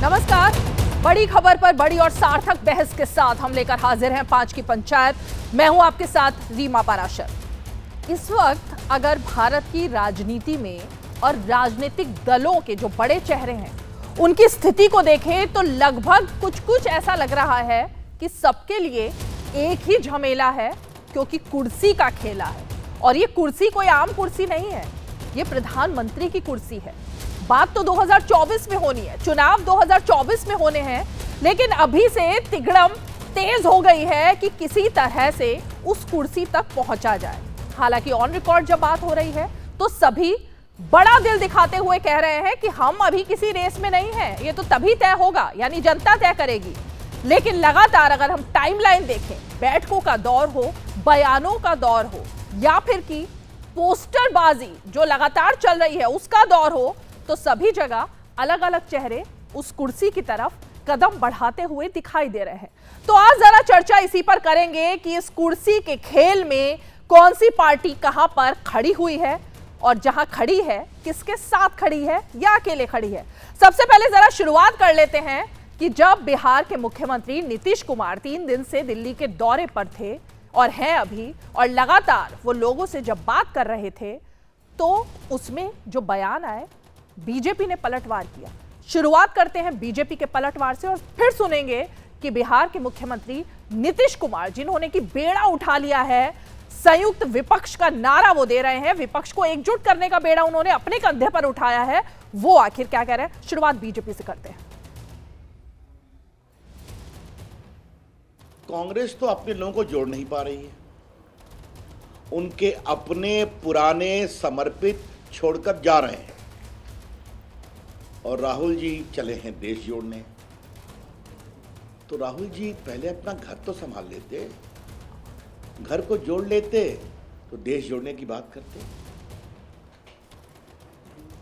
नमस्कार। बड़ी खबर पर बड़ी और सार्थक बहस के साथ हम लेकर हाजिर हैं 5 की पंचायत। मैं हूं आपके साथ रीमा पाराशर। इस वक्त अगर भारत की राजनीति में और राजनीतिक दलों के जो बड़े चेहरे हैं उनकी स्थिति को देखें तो लगभग कुछ ऐसा लग रहा है कि सबके लिए एक ही झमेला है, क्योंकि कुर्सी का खेला है। और ये कुर्सी कोई आम कुर्सी नहीं है, ये प्रधानमंत्री की कुर्सी है। बात तो 2024 में होनी है, चुनाव 2024 में होने हैं, लेकिन अभी से तिगड़म तेज हो गई है कि किसी तरह से उस कुर्सी तक पहुंचा जाए। हालांकि ऑन रिकॉर्ड जब बात हो रही है तो सभी बड़ा दिल दिखाते हुए कह रहे हैं कि हम अभी किसी रेस में नहीं हैं, ये तो तभी तय होगा, यानी जनता तय करेगी। लेकिन लगातार अगर हम टाइमलाइन देखें, बैठकों का दौर हो, बयानों का दौर हो, या फिर कि पोस्टरबाजी जो लगातार चल रही है उसका दौर हो, तो सभी जगह अलग अलग चेहरे उस कुर्सी की तरफ कदम बढ़ाते हुए दिखाई दे रहे हैं। तो आज जरा चर्चा इसी पर करेंगे कि इस कुर्सी के खेल में कौन सी पार्टी कहां पर खड़ी हुई है, और जहां खड़ी है किसके साथ खड़ी है या अकेले खड़ी है। सबसे पहले जरा शुरुआत कर लेते हैं कि जब बिहार के मुख्यमंत्री नीतीश कुमार 3 दिन से दिल्ली के दौरे पर थे और हैं अभी, और लगातार वो लोगों से जब बात कर रहे थे, तो उसमें जो बयान आए, बीजेपी ने पलटवार किया। शुरुआत करते हैं बीजेपी के पलटवार से और फिर सुनेंगे कि बिहार के मुख्यमंत्री नीतीश कुमार, जिन्होंने की बेड़ा उठा लिया है, संयुक्त विपक्ष का नारा वो दे रहे हैं, विपक्ष को एकजुट करने का बेड़ा उन्होंने अपने कंधे पर उठाया है, वो आखिर क्या कह रहे हैं। शुरुआत बीजेपी से करते हैं। कांग्रेस तो अपने लोगों को जोड़ नहीं पा रही है, उनके अपने पुराने समर्पित छोड़कर जा रहे हैं, और राहुल जी चले हैं देश जोड़ने। तो राहुल जी पहले अपना घर तो संभाल लेते, घर को जोड़ लेते तो देश जोड़ने की बात करते।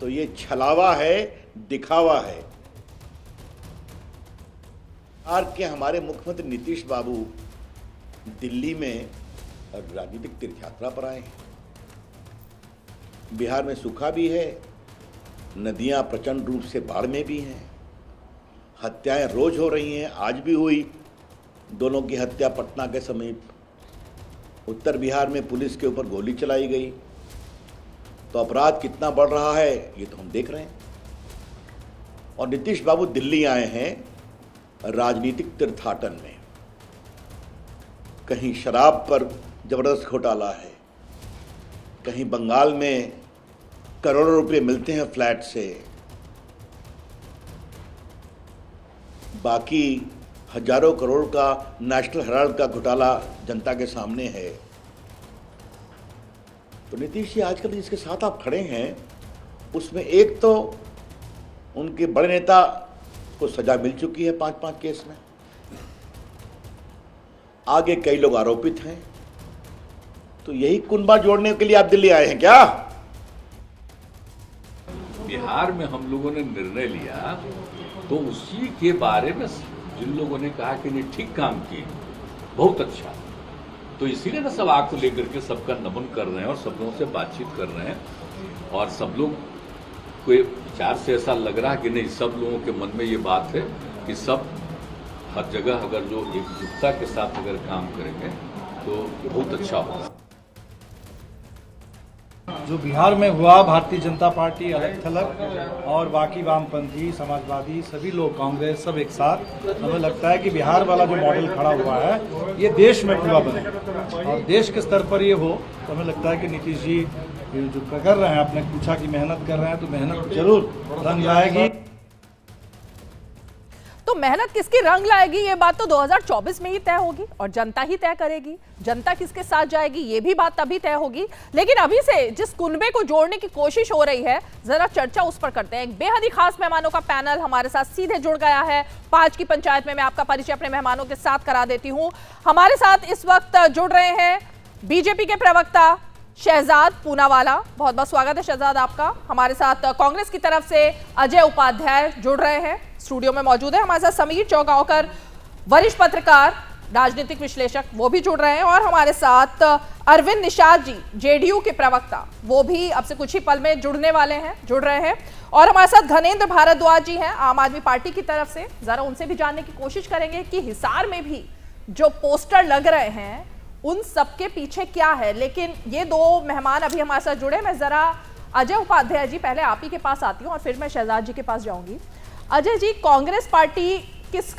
तो ये छलावा है, दिखावा है। बिहार के हमारे मुख्यमंत्री नीतीश बाबू दिल्ली में राजनीतिक तीर्थ यात्रा पर आए हैं। बिहार में सूखा भी है, नदियां प्रचंड रूप से बाढ़ में भी हैं, हत्याएं रोज हो रही हैं, आज भी हुई दोनों की हत्या पटना के समीप। उत्तर बिहार में पुलिस के ऊपर गोली चलाई गई। तो अपराध कितना बढ़ रहा है ये तो हम देख रहे हैं। और नीतीश बाबू दिल्ली आए हैं राजनीतिक तीर्थाटन में। कहीं शराब पर जबरदस्त घोटाला है, कहीं बंगाल में करोड़ों रुपए मिलते हैं फ्लैट से, बाकी हजारों करोड़ का नेशनल हेराल्ड का घोटाला जनता के सामने है। तो नीतीश जी आजकल जिसके साथ आप खड़े हैं, उसमें एक तो उनके बड़े नेता को सजा मिल चुकी है 5-5 केस में, आगे कई लोग आरोपित हैं। तो यही कुनबा जोड़ने के लिए आप दिल्ली आए हैं क्या? बिहार में हम लोगों ने निर्णय लिया, तो उसी के बारे में जिन लोगों ने कहा कि नहीं ठीक काम किए, बहुत अच्छा, तो इसीलिए ना सब आग को लेकर के सबका नमन कर रहे हैं और सब लोगों से बातचीत कर रहे हैं। और सब लोग को विचार से ऐसा लग रहा है कि नहीं, सब लोगों के मन में ये बात है कि सब हर जगह अगर जो एकजुटता के साथ अगर काम करेंगे तो बहुत अच्छा होगा। जो बिहार में हुआ, भारतीय जनता पार्टी अलग थलग और बाकी वामपंथी, समाजवादी, सभी लोग, कांग्रेस, सब एक साथ, हमें लगता है कि बिहार वाला जो मॉडल खड़ा हुआ है ये देश में पूरा बने, और देश के स्तर पर ये हो। तो हमें लगता है कि नीतीश जी जो कर रहे हैं, आपने पूछा कि मेहनत कर रहे हैं, तो मेहनत जरूर रंग लाएगी। तो मेहनत किसकी रंग लाएगी, ये बात तो 2024 में ही तय होगी और जनता ही तय करेगी। जनता किसके साथ जाएगी ये भी बात तभी तय होगी। लेकिन अभी से जिस कुनबे को जोड़ने की कोशिश हो रही है, जरा चर्चा उस पर करते हैं। एक बेहद ही खास मेहमानों का पैनल हमारे साथ सीधे जुड़ गया है 5 की पंचायत में। मैं आपका परिचय अपने मेहमानों के साथ करा देती हूँ। हमारे साथ इस वक्त जुड़ रहे हैं बीजेपी के प्रवक्ता शहजाद पूनावाला, बहुत बहुत स्वागत है शहजाद आपका। हमारे साथ कांग्रेस की तरफ से अजय उपाध्याय जुड़ रहे हैं, स्टूडियो में मौजूद है। हमारे साथ समीर चौगांवकर, वरिष्ठ पत्रकार, राजनीतिक विश्लेषक, वो भी जुड़ रहे हैं, और हमारे साथ अरविंद निषाद जी, जेडीयू के प्रवक्ता, वो भी अब से कुछ ही पल में जुड़ रहे हैं, और हमारे साथ घनेंद्र भारद्वाज जी हैं आम आदमी पार्टी की तरफ से। जरा उनसे भी जानने की कोशिश करेंगे कि हिसार में भी जो पोस्टर लग रहे हैं उन सबके पीछे क्या है। लेकिन ये दो मेहमान अभी हमारे साथ जुड़े। मैं जरा अजय उपाध्याय जी, पहले आप ही के पास आती हूँ और फिर मैं शहजाद जी के पास जाऊंगी। अजय जी, कांग्रेस पार्टी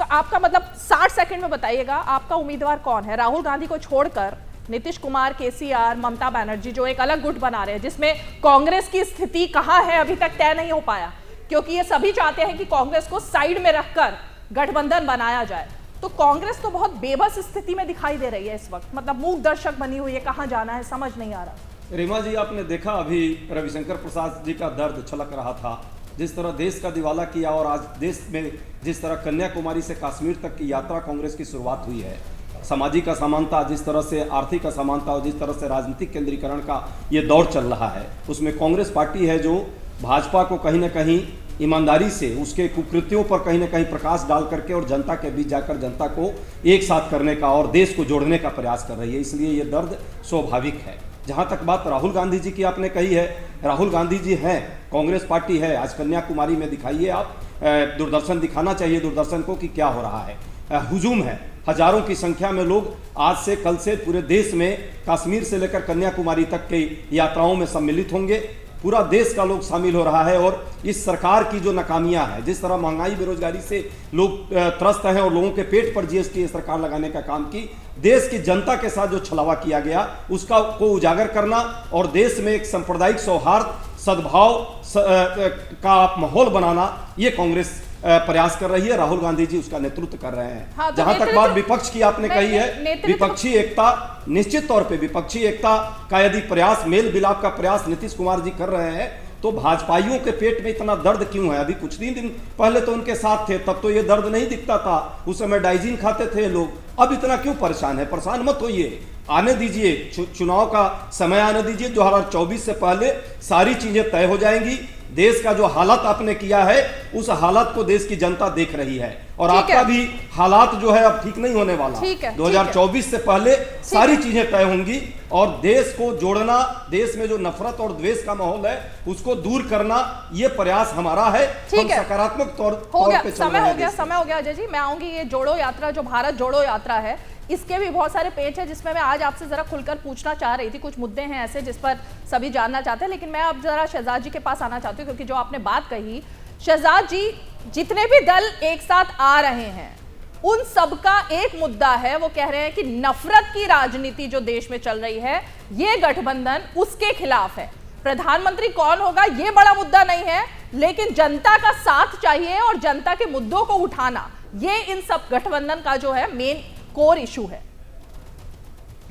आपका मतलब 60 सेकंड में बताइएगा, आपका उम्मीदवार कौन है? राहुल गांधी को छोड़कर नीतीश कुमार, केसीआर, ममता बनर्जी जो एक अलग गुट बना रहे हैं, जिसमें कांग्रेस की स्थिति कहां है अभी तक तय नहीं हो पाया, क्योंकि ये सभी चाहते हैं कि कांग्रेस को साइड में रखकर गठबंधन बनाया जाए। तो कांग्रेस तो बहुत बेबस स्थिति में दिखाई दे रही है इस वक्त, मतलब मूक दर्शक बनी हुई है, कहां जाना है समझ नहीं आ रहा। रीमा जी, आपने देखा अभी रविशंकर प्रसाद जी का दर्द छलक रहा था, जिस तरह देश का दिवाला किया, और आज देश में जिस तरह कन्याकुमारी से कश्मीर तक की यात्रा कांग्रेस की शुरुआत हुई है, सामाजिक असमानता, जिस तरह से आर्थिक असमानता और जिस तरह से राजनीतिक केंद्रीकरण का ये दौर चल रहा है, उसमें कांग्रेस पार्टी है जो भाजपा को कहीं ना कहीं ईमानदारी से उसके कुकृत्यों पर कहीं ना कहीं प्रकाश डाल करके और जनता के बीच जाकर जनता को एक साथ करने का और देश को जोड़ने का प्रयास कर रही है। इसलिए ये दर्द स्वाभाविक है। जहाँ तक बात राहुल गांधी जी की आपने कही है, राहुल गांधी जी हैं, कांग्रेस पार्टी है, आज कन्याकुमारी में दिखाइए आप, दूरदर्शन दिखाना चाहिए दूरदर्शन को कि क्या हो रहा है। हुजूम है, हजारों की संख्या में लोग आज से कल से पूरे देश में कश्मीर से लेकर कन्याकुमारी तक की यात्राओं में सम्मिलित होंगे। पूरा देश का लोग शामिल हो रहा है, और इस सरकार की जो नाकामियां है, जिस तरह महंगाई बेरोजगारी से लोग त्रस्त हैं और लोगों के पेट पर जीएसटी सरकार लगाने का काम की, देश की जनता के साथ जो छलावा किया गया उसका को उजागर करना और देश में एक सांप्रदायिक सौहार्द, सद्भाव का माहौल बनाना, ये कांग्रेस प्रयास कर रही है। राहुल गांधी जी उसका नेतृत्व कर रहे हैं। हाँ, तो जहां तक बात विपक्ष की आपने कही है, विपक्षी एकता, निश्चित तौर पे विपक्षी एकता का यदि प्रयास, मेल मिलाप का प्रयास नीतीश कुमार जी कर रहे हैं, तो भाजपाइयों के पेट में इतना दर्द क्यों है? अभी कुछ दिन पहले तो उनके साथ थे, तब तो ये दर्द नहीं दिखता था, उस समय डाइजीन खाते थे लोग। अब इतना क्यों परेशान है? परेशान मत होइए, आने दीजिए, चुनाव का समय आने दीजिए। 2024 से पहले सारी चीजें तय हो जाएंगी। देश का जो हालत आपने किया है, उस हालत को देश की जनता देख रही है, और आपका भी हालात जो है अब ठीक नहीं होने वाला। 2024 से पहले सारी चीजें तय होंगी, और देश को जोड़ना, देश में जो नफरत और द्वेष का माहौल है उसको दूर करना, ये प्रयास हमारा है। हम सकारात्मक तौर पे चल रहे हैं। समय हो गया अजय जी, मैं आऊंगी। ये जोड़ो यात्रा, जो भारत जोड़ो यात्रा है, इसके भी बहुत सारे पेज है जिसमें मैं आज आपसे जरा खुलकर पूछना चाह रही थी। कुछ मुद्दे हैं ऐसे जिस पर सभी जानना चाहते हैं, लेकिन मैं अब जरा शहजाद जी के पास आना चाहती हूँ, क्योंकि जो आपने बात कही, शहजाद जी, जितने भी दल एक साथ आ रहे हैं उन सबका एक मुद्दा है, वो कह रहे हैं कि नफरत की राजनीति जो देश में चल रही है, ये गठबंधन उसके खिलाफ है। प्रधानमंत्री कौन होगा ये बड़ा मुद्दा नहीं है, लेकिन जनता का साथ चाहिए और जनता के मुद्दों को उठाना, ये इन सब गठबंधन का जो है मेन कोर इशू है।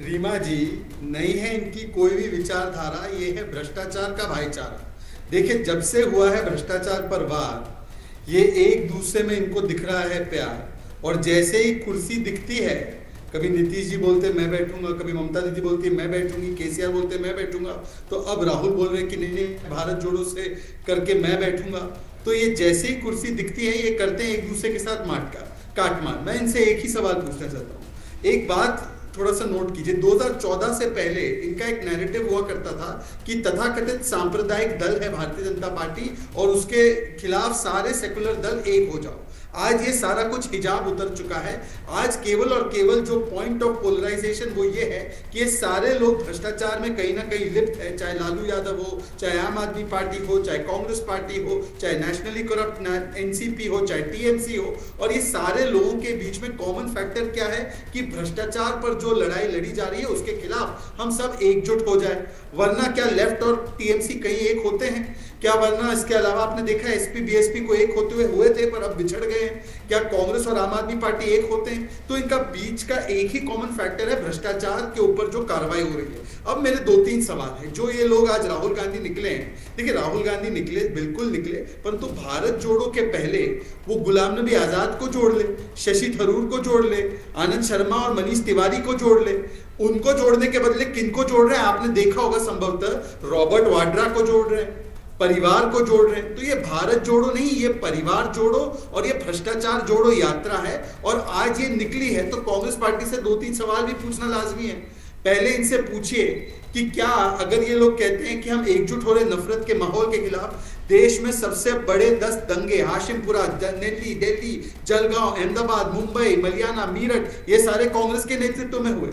रीमा जी, नहीं है इनकी कोई भी विचारधारा, ये है भ्रष्टाचार का भाईचारा। देखिए, जब से हुआ है भ्रष्टाचार पर वार, ये एक दूसरे में इनको दिख रहा है प्यार, और जैसे ही कुर्सी दिखती है, कभी नीतीश जी बोलते मैं बैठूंगा, कभी ममता दीदी बोलती है मैं बैठूंगी, केसीआर बोलते मैं बैठूंगा, तो अब राहुल बोल रहे हैं कि नहीं भारत जोड़ो से करके मैं बैठूंगा। तो ये जैसे ही कुर्सी दिखती है, ये करते हैं एक दूसरे के साथ काट मार। मैं इनसे एक ही सवाल पूछना चाहता हूँ, एक बात थोड़ा सा नोट कीजिए। 2014 से पहले इनका एक नैरेटिव हुआ करता था कि तथाकथित सांप्रदायिक दल है भारतीय जनता पार्टी, और उसके खिलाफ सारे सेकुलर दल एक हो जाओ। आज ये सारा कुछ हिजाब उतर चुका है। आज केवल और केवल जो पॉइंट ऑफ पोलराइजेशन वो ये है कि ये सारे लोग भ्रष्टाचार में कहीं ना कहीं लिप्त है, चाहे लालू यादव हो, चाहे आम आदमी पार्टी हो, चाहे कांग्रेस पार्टी हो, चाहे नेशनली करप्ट एनसीपी हो, चाहे टीएमसी हो। और ये सारे लोगों के बीच में कॉमन फैक्टर क्या है कि भ्रष्टाचार पर जो लड़ाई लड़ी जा रही है उसके खिलाफ हम सब एकजुट हो जाए। वरना क्या लेफ्ट और टीएमसी कहीं एक होते हैं क्या? वरना इसके अलावा आपने देखा एसपी बीएसपी को एक होते हुए थे, पर अब बिछड़ गए हैं। क्या कांग्रेस और आम आदमी पार्टी एक होते हैं? तो इनका बीच का एक ही कॉमन फैक्टर है भ्रष्टाचार के ऊपर जो कार्रवाई हो रही है। अब मेरे 2-3 सवाल है। जो ये लोग आज राहुल गांधी निकले हैं, देखिए राहुल गांधी निकले, बिल्कुल निकले, परंतु भारत जोड़ो के पहले वो गुलाम नबी आजाद को जोड़ ले, शशि थरूर को जोड़ ले, आनंद शर्मा और मनीष तिवारी को जोड़ ले। उनको जोड़ने के बदले किनको जोड़ रहे हैं? आपने देखा होगा संभवतः रॉबर्ट वाड्रा को जोड़ रहे हैं। परिवार को जोड़ रहे हैं। तो ये भारत जोड़ो नहीं, ये परिवार जोड़ो और ये भ्रष्टाचार जोड़ो यात्रा है। और आज ये निकली है तो कांग्रेस पार्टी से 2-3 सवाल भी पूछना लाजमी है। पहले इनसे पूछिए कि क्या अगर ये लोग कहते हैं कि हम एकजुट हो रहे नफरत के माहौल के खिलाफ, देश में सबसे बड़े 10 दंगे हाशिमपुरा, दिल्ली, जलगांव, अहमदाबाद, मुंबई, मलियाना, मीरठ, ये सारे कांग्रेस के नेतृत्व में हुए।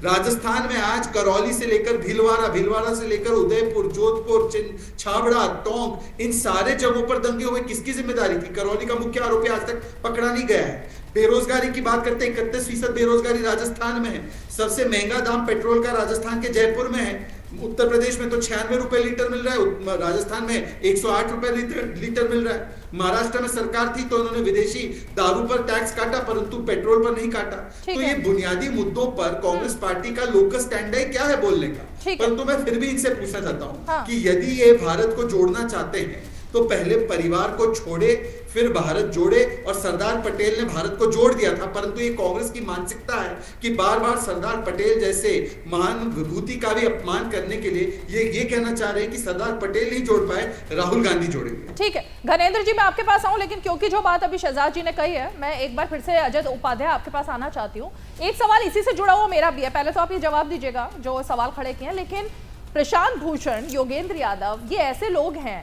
राजस्थान में आज करौली से लेकर भीलवाड़ा से लेकर उदयपुर, जोधपुर, छाबड़ा, टोंक, इन सारे जगहों पर दंगे हुए। किसकी जिम्मेदारी थी? करौली का मुख्य आरोपी आज तक पकड़ा नहीं गया है। बेरोजगारी की बात करते हैं, 31% बेरोजगारी राजस्थान में है। सबसे महंगा दाम पेट्रोल का राजस्थान के जयपुर में है। उत्तर प्रदेश में तो 96 रुपए लीटर मिल रहा है, राजस्थान में 108 रुपए लीटर मिल रहा है। महाराष्ट्र में सरकार थी तो उन्होंने विदेशी दारू पर टैक्स काटा, परंतु पेट्रोल पर नहीं काटा। तो ये बुनियादी मुद्दों पर कांग्रेस पार्टी का लोकस स्टैंड है क्या है बोलने का। परंतु मैं फिर भी इनसे पूछना चाहता हूं कि यदि ये भारत को जोड़ना चाहते हैं तो पहले परिवार को छोड़े, फिर भारत जोड़े। और सरदार पटेल ने भारत को जोड़ दिया था, परंतु ये कांग्रेस की मानसिकता है कि बार बार सरदार पटेल जैसे महान विभूति का भी अपमान करने के लिए ये कहना चाह रहे हैं कि सरदार पटेल नहीं जोड़ पाए, राहुल गांधी जोड़ेंगे। ठीक है घनेंद्र जी, मैं आपके पास आऊं, लेकिन क्योंकि जो बात अभी शहजाद जी ने कही है, मैं एक बार फिर से अजय उपाध्याय आपके पास आना चाहती हूँ। एक सवाल इसी से जुड़ा हुआ मेरा भी है, पहले तो आप ये जवाब दीजिएगा जो सवाल खड़े किए हैं। लेकिन प्रशांत भूषण, योगेंद्र यादव, ये ऐसे लोग हैं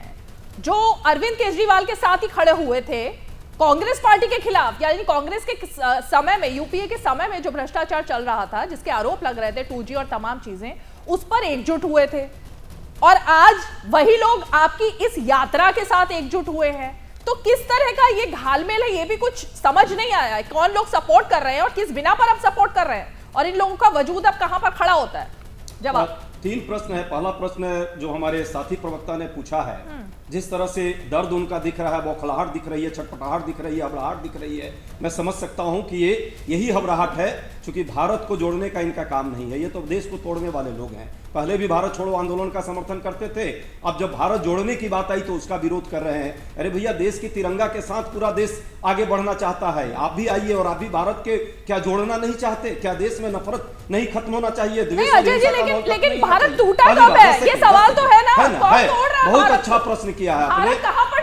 जो अरविंद केजरीवाल के साथ ही खड़े हुए थे कांग्रेस पार्टी के खिलाफ, यानी कांग्रेस के समय में, यूपीए के समय में जो भ्रष्टाचार चल रहा था, जिसके आरोप लग रहे थे, 2G और तमाम चीजें, उस पर एकजुट हुए थे। और आज वही लोग आपकी इस यात्रा के साथ एकजुट हुए हैं। तो किस तरह का ये घालमेल है, ये भी कुछ समझ नहीं आया है। कौन लोग सपोर्ट कर रहे हैं और किस बिना पर आप सपोर्ट कर रहे हैं, और इन लोगों का वजूद अब कहां पर खड़ा होता है? जवाब। 3 प्रश्न है। पहला प्रश्न जो हमारे साथी प्रवक्ता ने पूछा है, जिस तरह से दर्द उनका दिख रहा है, बौखलाहट दिख रही है, छटपटाहट दिख रही है, घबराहट दिख रही है, मैं समझ सकता हूं कि यही घबराहट है, क्योंकि भारत को जोड़ने का इनका काम नहीं है। ये तो देश को तोड़ने वाले लोग हैं। पहले भी भारत छोड़ो आंदोलन का समर्थन करते थे, अब जब भारत जोड़ने की बात आई तो उसका विरोध कर रहे हैं। अरे भैया, देश की तिरंगा के साथ पूरा देश आगे बढ़ना चाहता है। आप भी आइए और आप भी भारत के क्या जोड़ना नहीं चाहते? क्या देश में नफरत नहीं खत्म होना चाहिए? लेकिन भारत टूटा कब है, ये सवाल तो है ना। बहुत अच्छा प्रश्न किया है आपने,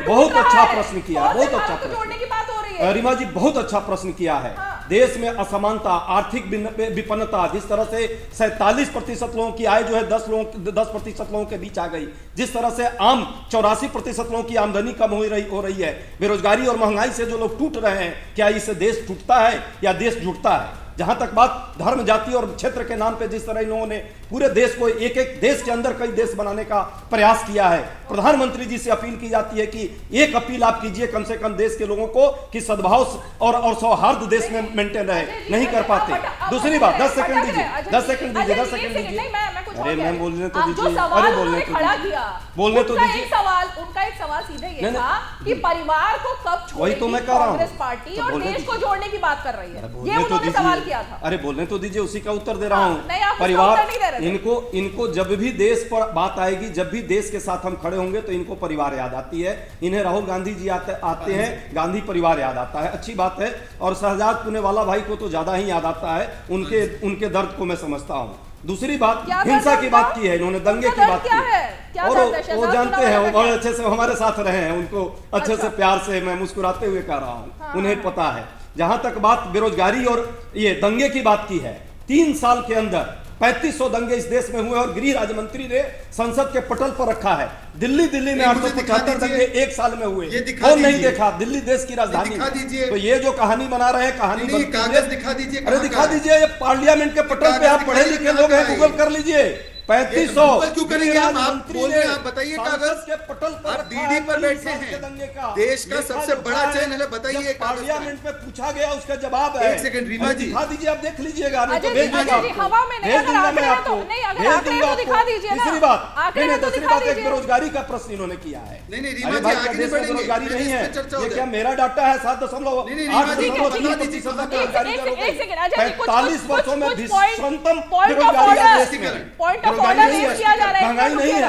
बहुत अच्छा प्रश्न किया है, बहुत अच्छा जोड़ने की बात हो रही है। रीमा जी, बहुत अच्छा प्रश्न किया है। देश में असमानता, आर्थिक विपन्नता, जिस तरह से 47% लोगों की आय जो है 10% लोगों के बीच आ गई, जिस तरह से आम 84% लोगों की आमदनी कम हो रही है, बेरोजगारी और महंगाई से जो लोग टूट रहे हैं, क्या इससे देश टूटता है या देश जुटता है? जहां तक बात धर्म, जाति और क्षेत्र के नाम पे जिस तरह इन लोगों ने पूरे देश को एक देश के अंदर कई देश बनाने का प्रयास किया है, प्रधानमंत्री जी से अपील की जाती है कि एक अपील आप कीजिए कम से कम देश के लोगों को कि सद्भाव और सौहार्द देश में मेंटेन रहे। नहीं कर पाते। दूसरी बात, 10 सेकंड दीजिए। अरे मैम, बोलने तो दीजिए। अरे बोलने तो दीजिए। उनका एक सवाल सीधे ये था कि परिवार को कब छोड़ेगी कांग्रेस पार्टी और देश को जोड़ने की बात कर रही है, ये उन्होंने सवाल किया था। अरे बोलने तो दीजिए, उसी का उत्तर दे रहा हूँ। परिवार, इनको जब भी देश पर बात आएगी, जब भी देश के साथ हम खड़े होंगे तो इनको परिवार याद आती है। इन्हें राहुल गांधी जी आते हैं, गांधी परिवार याद आता है, अच्छी बात है। और शहजाद पुनेवाला भाई को तो ज्यादा ही याद आता है, उनके दर्द को मैं समझता हूँ। दूसरी बात, हिंसा की बात की है इन्होंने, दंगे की बात की है, और वो जानते हैं, वो बड़े अच्छे से हमारे साथ रहे हैं, उनको अच्छे से प्यार से मैं मुस्कुराते हुए कह रहा हूँ, उन्हें पता है। जहां तक बात बेरोजगारी और ये दंगे की बात की है, 3 साल के अंदर 3500 दंगे इस देश में हुए और गृह राज्य मंत्री ने संसद के पटल पर रखा है। दिल्ली में 875 दंगे 1 साल में हुए, कौन नहीं देखा? दिल्ली देश की राजधानी। तो ये जो कहानी बना रहे हैं, कहानी कागज दिखा दीजिए। अरे दिखा दीजिए, ये पार्लियामेंट के पटल पे आप पढ़े लिखे लोग हैं, गूगल कर लीजिए। 3500 क्यों करेंगे आप बोलिए, आप बताइए। कागज के पटल पर डीडी पर बैठे हैं, देश का सबसे बड़ा चैनल है, बताइए। पार्लियामेंट में पूछा गया, उसका जवाब है। 1 सेकंड रीमा जी, दिखा दीजिए, आप देख लीजिएगा। तीसरी बात, एक बेरोजगारी का प्रश्न इन्होंने किया है। नहीं रीमा जी, आगे नहीं बढ़ेंगे, बेरोजगारी नहीं है। ये क्या मेरा डाटा है? 7.8% बेरोजगारी। 45 वर्षों में भीषणतम बेरोजगारी। पॉइंट ऑफ ऑर्डर पेश किया जा रहा है। महंगाई नहीं है।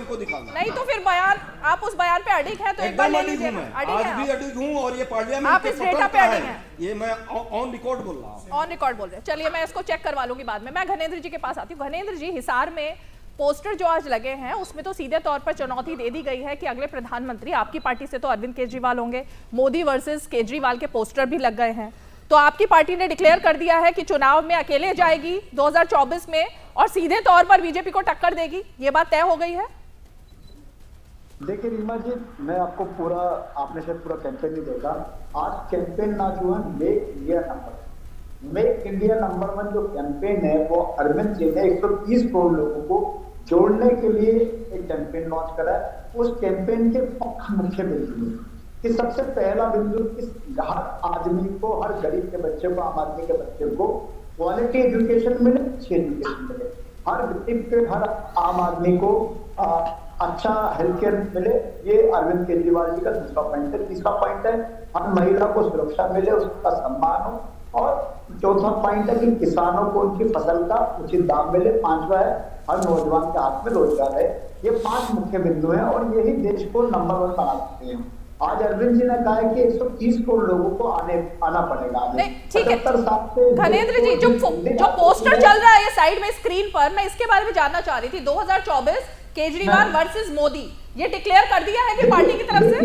इनको दिखाना। नहीं तो फिर बयान, आप उस बयान पे अडिग है तो एक बार एकदम ले अडिग लीजिए हूं ना। मैं, अडिग आज हैं भी आप। अडिग हूं और ये पार्लियामेंट आप के इस डेटा पटल पे का अडिग है। हैं। ये मैं ऑन रिकॉर्ड बोल रहा हूं। ऑन रिकॉर्ड बोल रहे हैं। चलिए मैं इसको चेक करवा लूंगी बाद में। मैं घनेंद्र जी के पास आती हूँ। घनेंद्र जी, हिसार में पोस्टर जो आज लगे हैं उसमें तो सीधे तौर पर चुनौती दे दी गई है कि अगले प्रधानमंत्री आपकी पार्टी से तो अरविंद केजरीवाल होंगे। मोदी वर्सेस केजरीवाल के पोस्टर भी लग गए हैं। तो आपकी पार्टी ने डिक्लेयर कर दिया है कि चुनाव में अकेले जाएगी 2024 में और सीधे तौर पर बीजेपी को टक्कर देगी, ये बात तय हो गई है? देखिए रीमा जी, मैं आपको पूरा, आपने शायद पूरा कैंपेन नहीं देखा। आज कैंपेन ना जो है मेक इंडिया नंबर 1 जो कैंपेन है वो अरविंद जी ने 130 करोड़ लोगों को जोड़ने के लिए एक कैंपेन लॉन्च करा है। उस कैंपेन के 5 मुख्य बिंदु कि सबसे पहला बिंदु हर आदमी को, हर गरीब के बच्चे को, आम आदमी के बच्चे को क्वालिटी एजुकेशन मिले, अच्छी एजुकेशन मिले, हर गरीब के, हर आम आदमी को अच्छा हेल्थ केयर मिले। ये अरविंद केजरीवाल जी का दूसरा पॉइंट है। तीसरा पॉइंट है हर महिला को सुरक्षा मिले, उसका सम्मान हो। और चौथा पॉइंट है कि किसानों को उनकी फसल का उचित दाम मिले। 5वां है हर नौजवान के हाथ में रोजगार है। ये 5 मुख्य बिंदु हैं और यही देश को नंबर 1 बना सकते हैं। आज अरविंद जी ने कहा है कि 130 करोड़ लोगों को आना पड़ेगा। ठीक है धनेंद्र जी, जो पोस्टर चल रहा है ये साइड में स्क्रीन पर, मैं इसके बारे में जानना चाह रही थी। 2024 केजरीवाल वर्सेस मोदी, ये डिक्लेयर कर दिया है कि पार्टी की तरफ से?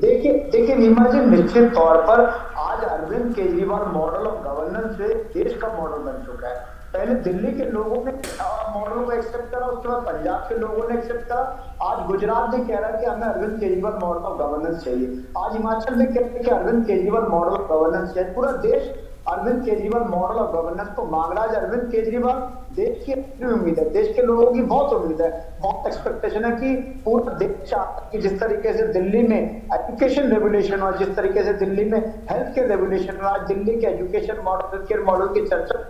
देखिए नीमा जी, निश्चित तौर पर आज Arvind Kejriwal model of governance से देश का मॉडल बन चुका है। पहले दिल्ली के लोगों ने मॉडल को एक्सेप्ट करा, उसके बाद पंजाब के लोगों ने एक्सेप्ट करा, आज गुजरात भी कह रहा है कि हमें Arvind Kejriwal model of governance चाहिए, आज हिमाचल में कह रहे हैं कि Arvind Kejriwal model of governance चाहिए। पूरा देश Arvind Kejriwal model of governance को मांग रहा है। अरविंद केजरीवाल देश की अपनी उम्मीद है, देश के लोगों की बहुत उम्मीद है, बहुत एक्सपेक्टेशन है कि पूरा देश चाहता है कि जिस तरीके से दिल्ली में एजुकेशन रेवोल्यूशन और जिस तरीके से दिल्ली में हेल्थ केयर रेवोल्यूशन और आज दिल्ली के education model, health care model की चर्चा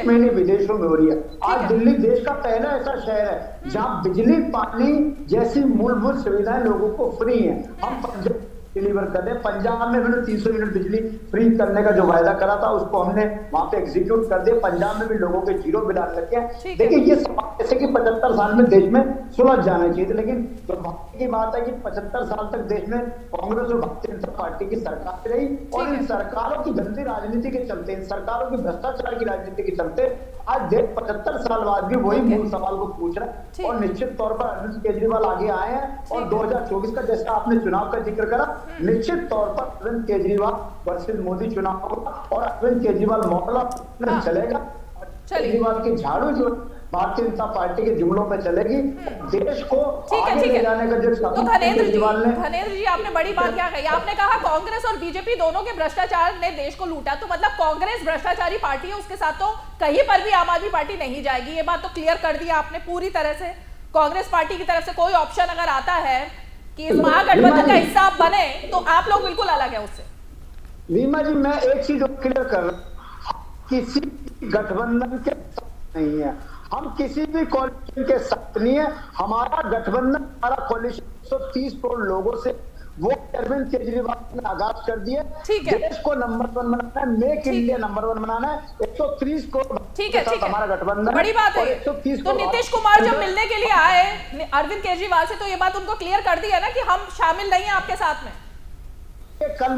मैंने विदेशों में हो रही है। आज दिल्ली देश का पहला ऐसा शहर है जहां बिजली, पानी जैसी मूलभूत सुविधाएं लोगों को फ्री है। हम पंजाब डिलीवर कर रहे हैं। पंजाब में हमने 300 यूनिट बिजली फ्री करने का जो वायदा करा था उसको हमने वहां पे एग्जीक्यूट कर दिया। पंजाब में भी लोगों के 0 बिल आने लगे हैं। देखिए ये जैसे कि 75 साल में देश में सुलझ जाना चाहिए, लेकिन दुर्भाग्य की बात है कि 75 साल तक देश में कांग्रेस और भारतीय जनता पार्टी की सरकार रही और इन सरकारों की गंदी राजनीति के चलते, इन सरकारों की भ्रष्टाचार की राजनीति के चलते आज देश 75 साल बाद भी वही मूल सवाल को पूछ रहा है। और निश्चित तौर पर अरविंद केजरीवाल आगे आए हैं और 2024 का जैसा आपने चुनाव का जिक्र करा, निश्चित तौर पर अरविंद केजरीवाल वर्सेस मोदी चुनाव होगा और अरविंद केजरीवाल मॉडल चलेगा। केजरीवाल की झाड़ू जो भारतीय जनता पार्टी के जुमलों पे चलेगी, देश को आगे ले जाने का जो तो धनेंद्र जी आपने बड़ी बात क्या कही, आपने कहा कांग्रेस और बीजेपी दोनों के भ्रष्टाचार ने देश को लूटा, तो मतलब कांग्रेस भ्रष्टाचारी पार्टी है, उसके साथ तो कहीं पर भी आम आदमी पार्टी नहीं जाएगी। ये बात तो क्लियर कर दी आपने पूरी तरह से। कांग्रेस पार्टी की तरफ से कोई ऑप्शन अगर आता है कि इस महागठबंधन का हिस्सा आप बने तो आप लोग बिल्कुल अलग है उससे। रीमा जी मैं एक चीज क्लियर कर रहा हूं, किसी गठबंधन के साथ नहीं है, हम किसी भी कोalition के साथ नहीं है। हमारा गठबंधन, हमारा कोaliशन 130 करोड़ लोगों से वो अरविंद केजरीवाल ने आगाज कर दिया। देश को नंबर 1 बनाना है, मेक इंडिया नंबर 1 बनाना है। 130 करोड़ ठीक है हमारा गठबंधन, बड़ी बात है। 130 तो नीतीश कुमार जब मिलने के लिए आए अरविंद केजरीवाल से, तो ये बात उनको क्लियर कर दी है ना कि हम शामिल नहीं है आपके साथ में? कल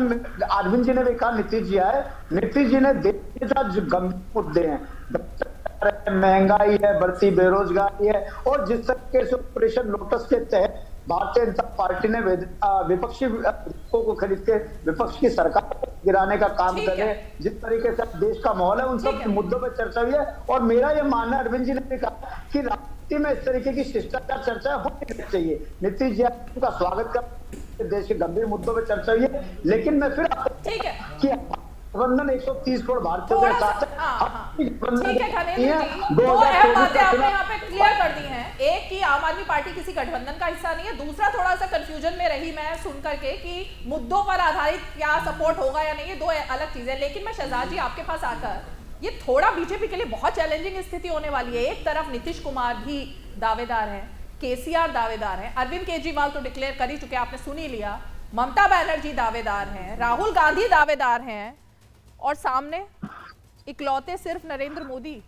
अरविंद जी ने भी कहा नीतीश जी आए, नीतीश जी ने देश के साथ जो गंभीर मुद्दे हैं, महंगाई है, बढ़ती बेरोजगारी है और जिस तरीके से ऑपरेशन लोटस के तहत भारतीय जनता पार्टी ने विपक्षी को खरीद के विपक्ष की सरकार गिराने का काम कर रहे हैं, जिस तरीके से देश का माहौल है, उन सब मुद्दों पर चर्चा हुई है। और मेरा ये मानना, अरविंद जी ने भी कहा कि राजनीति में इस तरीके की शिष्टाचार चर्चा होनी चाहिए। नीतीश जी का स्वागत कर देश के गंभीर मुद्दों पर चर्चा हुई है, लेकिन मैं फिर गठबंधन 130 करोड़ भारतीयों के साथ है। ठीक है धनेंद्र जी, दो अहम बातें आपने यहाँ पे क्लियर कर दी हैं। एक कि आम आदमी पार्टी किसी गठबंधन का हिस्सा नहीं है, दूसरा थोड़ा सा कंफ्यूजन में रही मैं सुन करके कि मुद्दों पर आधारित क्या सपोर्ट होगा या नहीं, ये 2 अलग चीजें। लेकिन मैं शहजाद जी आपके पास आकर, ये थोड़ा बीजेपी के लिए बहुत चैलेंजिंग स्थिति होने वाली है। एक तरफ नीतीश कुमार भी दावेदार है, केसीआर दावेदार है, अरविंद केजरीवाल तो डिक्लेयर कर ही चुके, आपने सुन ही लिया, ममता बनर्जी दावेदार हैं, राहुल गांधी दावेदार हैं और सामने इकलौते सिर्फ नरेंद्र मोदी।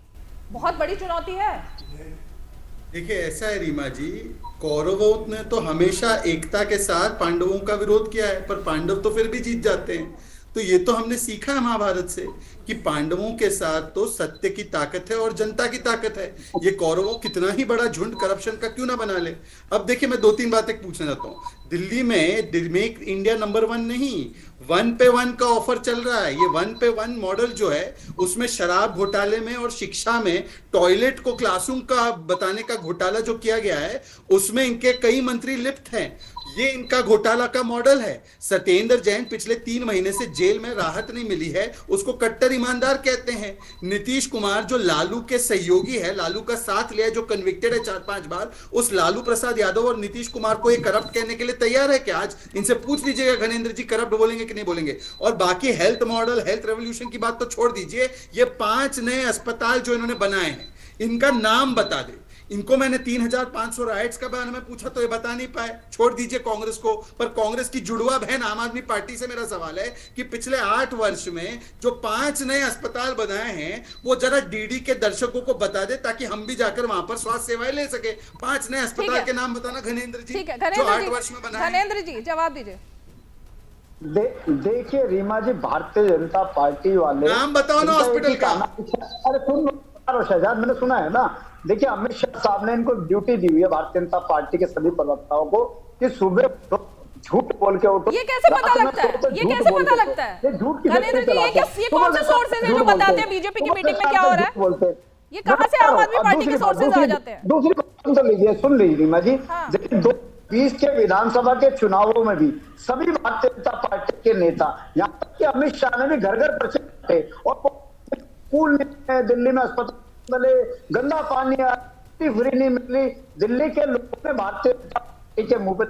बहुत बड़ी चुनौती है। देखिए ऐसा है रीमा जी, कौरवों ने तो हमेशा एकता के साथ पांडवों का विरोध किया है, पर पांडव तो फिर भी जीत जाते हैं। तो ये तो हमने सीखा है महाभारत से कि पांडवों के साथ तो सत्य की ताकत है और जनता की ताकत है। ये कौरवों कितना ही बड़ा झुंड करप्शन का क्यों ना बना ले। अब देखिए, मैं 2-3 बातें पूछना चाहता हूँ। दिल्ली में मेक इंडिया नंबर 1 नहीं, 1 पे 1 का ऑफर चल रहा है। ये 1 पे 1 मॉडल जो है उसमें शराब घोटाले में और शिक्षा में टॉयलेट को क्लासरूम का बताने का घोटाला जो किया गया है उसमें इनके कई मंत्री लिप्त हैं। ये इनका घोटाला का मॉडल है। सत्येंद्र जैन पिछले 3 महीने से जेल में, राहत नहीं मिली है, उसको कट्टर ईमानदार कहते हैं। नीतीश कुमार जो लालू के सहयोगी है, लालू का साथ लिया, जो कन्विक्टेड है 4-5 बार, उस लालू प्रसाद यादव और नीतीश कुमार को ये करप्ट कहने के लिए तैयार है क्या? आज इनसे पूछ लीजिएगा घनेंद्र जी करप्ट बोलेंगे कि नहीं बोलेंगे। और बाकी हेल्थ मॉडल, हेल्थ रेवोल्यूशन की बात तो छोड़ दीजिए, ये 5 नए अस्पताल जो इन्होंने बनाए हैं इनका नाम बता दे। इनको मैंने 3500 राइट्स का बारे में पूछा तो ये बता नहीं पाए। छोड़ दीजिए कांग्रेस को, पर कांग्रेस की जुड़वा बहन आम आदमी पार्टी से मेरा सवाल है कि पिछले 8 वर्ष में जो 5 नए अस्पताल बनाए हैं वो जरा डीडी के दर्शकों को बता दे ताकि हम भी जाकर वहां पर स्वास्थ्य सेवाएं ले सके। 5 नए अस्पताल के नाम बताना घनेंद्र जी, जो 8 वर्ष में बनाए। घनेंद्र जी जवाब दीजिए। देखिए रीमा जी, भारतीय जनता पार्टी वाले नाम बताओ ना हॉस्पिटल का। अरे सुन शहजाद, मैंने सुना है ना। देखिए, अमित शाह साहब ने इनको ड्यूटी दी हुई है भारतीय जनता पार्टी के सभी प्रवक्ताओं को कि सुबह झूठ बोल के उठो। ये कैसे पता लगता है? ये कैसे पता लगता है? घनेंद्र जी, ये कौन से सोर्सेज हैं जो बताते हैं बीजेपी की मीटिंग में क्या हो रहा है? बोलते हैं ये कहां से आम आदमी पार्टी के सोर्सेज आ जाते हैं? दूसरी बात सुन लीजिए, सुन लीजिए रीमा जी। 2020 के विधानसभा के चुनावों में भी सभी भारतीय जनता पार्टी के नेता, यहाँ तक कि अमित शाह ने भी घर घर प्रचार किए और स्कूल में, दिल्ली में अस्पताल मिले, गंदा पानी फ्री नहीं मिली। दिल्ली के लोगों ने भारतीय जनता पार्टी के मुंह पे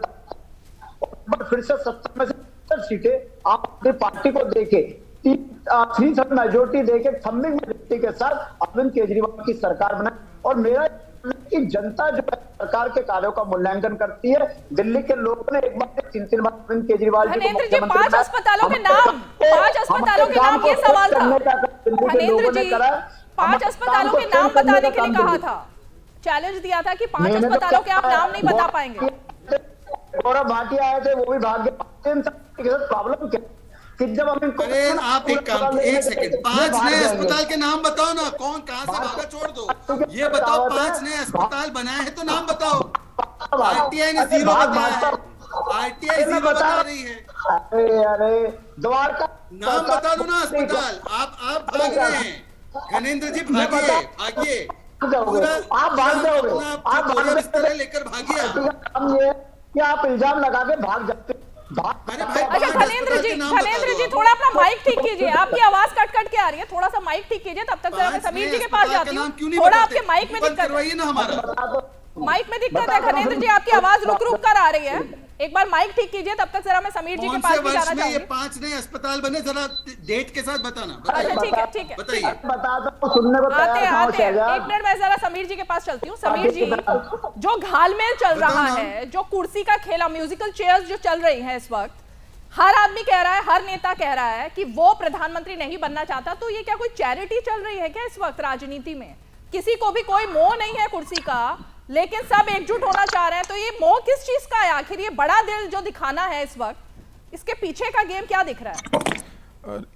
फिर से 70 में से 70 सीटें आप अपनी पार्टी को देके 3/3 मेजोरिटी देके थम्बिंग मेजोरिटी के साथ अरविंद केजरीवाल की सरकार बनाई। और मेरा कि जनता जो है सरकार के कार्यों का मूल्यांकन करती है। दिल्ली के लोगों ने एक बार 3 बार अरविंद केजरीवाल जी को 5 अस्पतालों के नाम, 5 अस्पतालों के नाम, ये सवाल था घनेंद्र जी। 5 अस्पतालों के नाम बताने के लिए कहा था, चैलेंज दिया था कि 5 अस्पतालों के आप नाम नहीं बता पाएंगे। गौरव भाटिया आए थे, वो भी भाग गए। प्रॉब्लम क्या कि जब हम इनको, अरे आप एक सेकंड, 5 नए अस्पताल के नाम बताओ ना, कौन कहां से भागा छोड़ दो। ये बताओ 5 नए अस्पताल बनाए हैं तो नाम बताओ। आरटीआई ने 0 बताया है, आरटीआई 0 बता रही है। अरे द्वारका नाम बता दो ना अस्पताल। आप भाग रहे हैं घनेंद्र जी, भागिए आप भाग जाओगे, आप लेकर भागिए। हम ये कि आप इल्जाम लगा के भाग जाते। अच्छा घनेंद्र जी थोड़ा अपना माइक ठीक कीजिए, आपकी आवाज कट कट के आ रही है, थोड़ा सा माइक ठीक कीजिए। तब तक जरा मैं समीर जी के पास जाती हूँ। थोड़ा आपके माइक में दिक्कत है, माइक में दिक्कत है घनेंद्र जी, आपकी आवाज रुक रुक कर आ रही है। एक बार माइक ठीक कीजिए, तब तक जरा मैं समीर जी के पास भी जाना चाहूंगी। ये 5 नए अस्पताल बने, जरा डेट के साथ बताना। अच्छा ठीक है बताइए। सुनने को आते हैं 1 मिनट में जरा समीर जी के पास चलती हूँ। समीर जी, जो घालमेल चल रहा है, जो कुर्सी का खेला, म्यूजिकल चेयर्स जो चल रही है इस वक्त, हर आदमी कह रहा है, हर नेता कह रहा है कि वो प्रधानमंत्री नहीं बनना चाहता। तो ये क्या कोई चैरिटी चल रही है क्या इस वक्त राजनीति में? किसी को भी कोई मोह नहीं है कुर्सी का, लेकिन सब एकजुट होना चाह रहे हैं। तो ये मोह किस चीज का है आखिर? ये बड़ा दिल जो दिखाना है इस वक्त, इसके पीछे का गेम क्या दिख रहा है?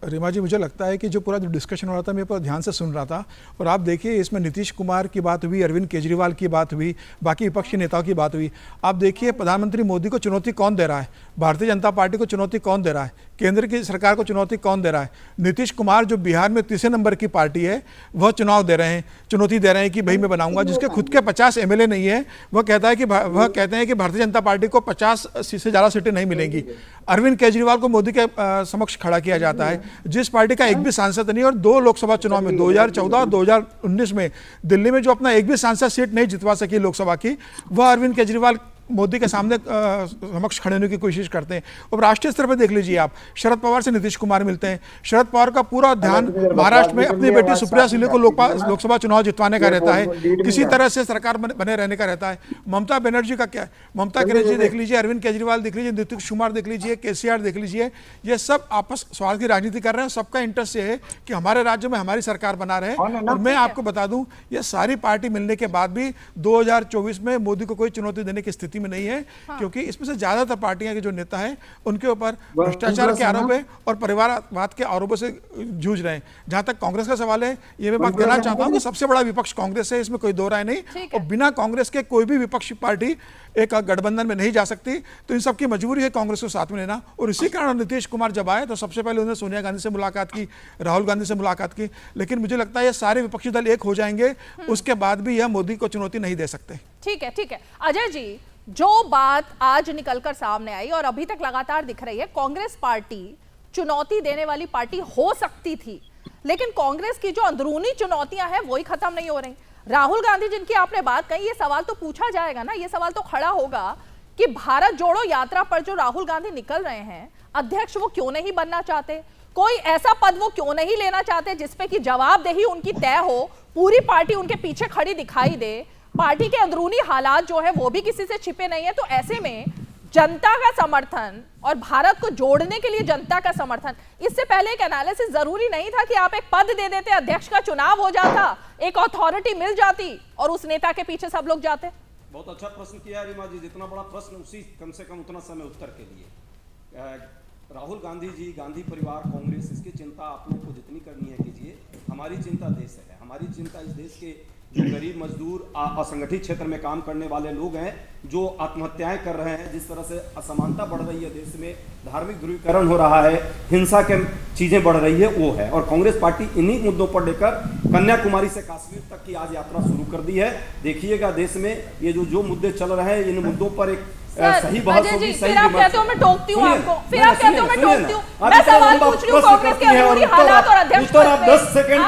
रीमा जी, मुझे लगता है कि जो पूरा जो डिस्कशन हो रहा था, मैं पूरा ध्यान से सुन रहा था। और आप देखिए, इसमें नीतीश कुमार की बात हुई, अरविंद केजरीवाल की बात हुई, बाकी विपक्षी नेताओं की बात हुई। आप देखिए, प्रधानमंत्री मोदी को चुनौती कौन दे रहा है? भारतीय जनता पार्टी को चुनौती कौन दे रहा है? केंद्र की सरकार को चुनौती कौन दे रहा है? नीतीश कुमार जो बिहार में 3 नंबर की पार्टी है, वह चुनाव दे रहे हैं, चुनौती दे रहे हैं कि भाई मैं बनाऊंगा। जिसके खुद के 50 MLA नहीं है, वह कहते हैं कि भारतीय जनता पार्टी को 50 से ज़्यादा सीटें नहीं मिलेंगी। अरविंद केजरीवाल को मोदी के समक्ष खड़ा किया जाता है, जिस पार्टी का एक भी सांसद नहीं। और 2 लोकसभा चुनाव में 2014 और 2019 में दिल्ली में जो अपना एक भी सांसद सीट नहीं जितवा सकी लोकसभा की, वह अरविंद केजरीवाल मोदी के सामने समक्ष खड़े होने की कोशिश करते हैं। और राष्ट्रीय स्तर पर देख लीजिए आप, शरद पवार से नीतीश कुमार मिलते हैं। शरद पवार का पूरा ध्यान महाराष्ट्र में अपनी बेटी सुप्रिया सुले को लोकसभा चुनाव जितवाने का रहता है, किसी तरह से सरकार बने रहने का रहता है। ममता बनर्जी का क्या है? ममता बनर्जी देख लीजिए, अरविंद केजरीवाल देख लीजिए, नीतीश कुमार देख लीजिए, केसीआर देख लीजिए, ये सब आपस स्वार्थ की राजनीति कर रहे हैं। सबका इंटरेस्ट ये है कि हमारे राज्य में हमारी सरकार बना रहे। और मैं आपको बता दूं, ये सारी पार्टी मिलने के बाद भी 2024 में मोदी को कोई चुनौती देने की स्थिति स्थिति में नहीं है, क्योंकि इसमें से ज्यादातर पार्टियां के जो नेता हैं उनके ऊपर भ्रष्टाचार के आरोप है और परिवारवाद के आरोपों से जूझ रहे हैं। जहां तक कांग्रेस का सवाल है, ये मैं बात कहना चाहता हूं कि सबसे बड़ा विपक्ष कांग्रेस है, इसमें कोई दो राय नहीं, और बिना कांग्रेस के कोई भी विपक्षी पार्टी एक गठबंधन में नहीं जा सकती। तो इन सबकी मजबूरी है कांग्रेस को साथ में लेना, और इसी कारण नीतीश कुमार जब आए तो सबसे पहले उन्होंने सोनिया गांधी से मुलाकात की, राहुल गांधी से मुलाकात की, लेकिन मुझे लगता है ये सारे विपक्षी दल एक हो जाएंगे, उसके बाद भी यह मोदी को चुनौती नहीं दे सकते। ठीक है अजय जी, जो बात आज निकलकर सामने आई और अभी तक लगातार दिख रही है, कांग्रेस पार्टी चुनौती देने वाली पार्टी हो सकती थी, लेकिन कांग्रेस की जो अंदरूनी चुनौतियां हैं वही खत्म नहीं हो रही। राहुल गांधी जिनकी आपने बात कही, ये सवाल तो पूछा जाएगा ना, ये सवाल तो खड़ा होगा कि भारत जोड़ो यात्रा पर जो राहुल गांधी निकल रहे हैं, अध्यक्ष वो क्यों नहीं बनना चाहते, कोई ऐसा पद वो क्यों नहीं लेना चाहते जिसपे कि जवाबदेही उनकी तय हो, पूरी पार्टी उनके पीछे खड़ी दिखाई दे, पार्टी के अंदरूनी हालात जो है वो भी किसी से छिपे नहीं है। तो ऐसे में जनता का समर्थन और भारत को जोड़ने के लिए जनता का समर्थन, इससे पहले एक एनालिसिस जरूरी नहीं था कि आप एक पद दे देते, अध्यक्ष का चुनाव हो जाता, एक अथॉरिटी मिल जाती और उस नेता के पीछे सब लोग जाते। बहुत अच्छा प्रश्न किया रीमा जी, जितना बड़ा प्रश्न उसी कम से कम उतना समय उत्तर के लिए। राहुल गांधी जी, गांधी परिवार, कांग्रेस, इसकी चिंता आप लोग को जितनी करनी है कीजिए, हमारी चिंता देश है, हमारी चिंता इस देश के जो गरीब मजदूर, असंगठित क्षेत्र में काम करने वाले लोग हैं, जो आत्महत्याएं कर रहे हैं, जिस तरह से असमानता बढ़ रही है देश में, धार्मिक ध्रुवीकरण हो रहा है, हिंसा के चीजें बढ़ रही है, वो है। और कांग्रेस पार्टी इन्हीं मुद्दों पर लेकर कन्याकुमारी से कश्मीर तक की आज यात्रा शुरू कर दी है। देखिएगा देश में ये जो मुद्दे चल रहे हैं, इन मुद्दों पर एक सही बहस होगी, सही फिर आप कहते हो मैं टोकती हूं आपको, फिर आप कहते हो मैं टोकती हूं, मैं सवाल पूछ रही हूं कांग्रेस के अंदरूनी हालात और अध्यक्ष उत्तर आप 10 सेकंड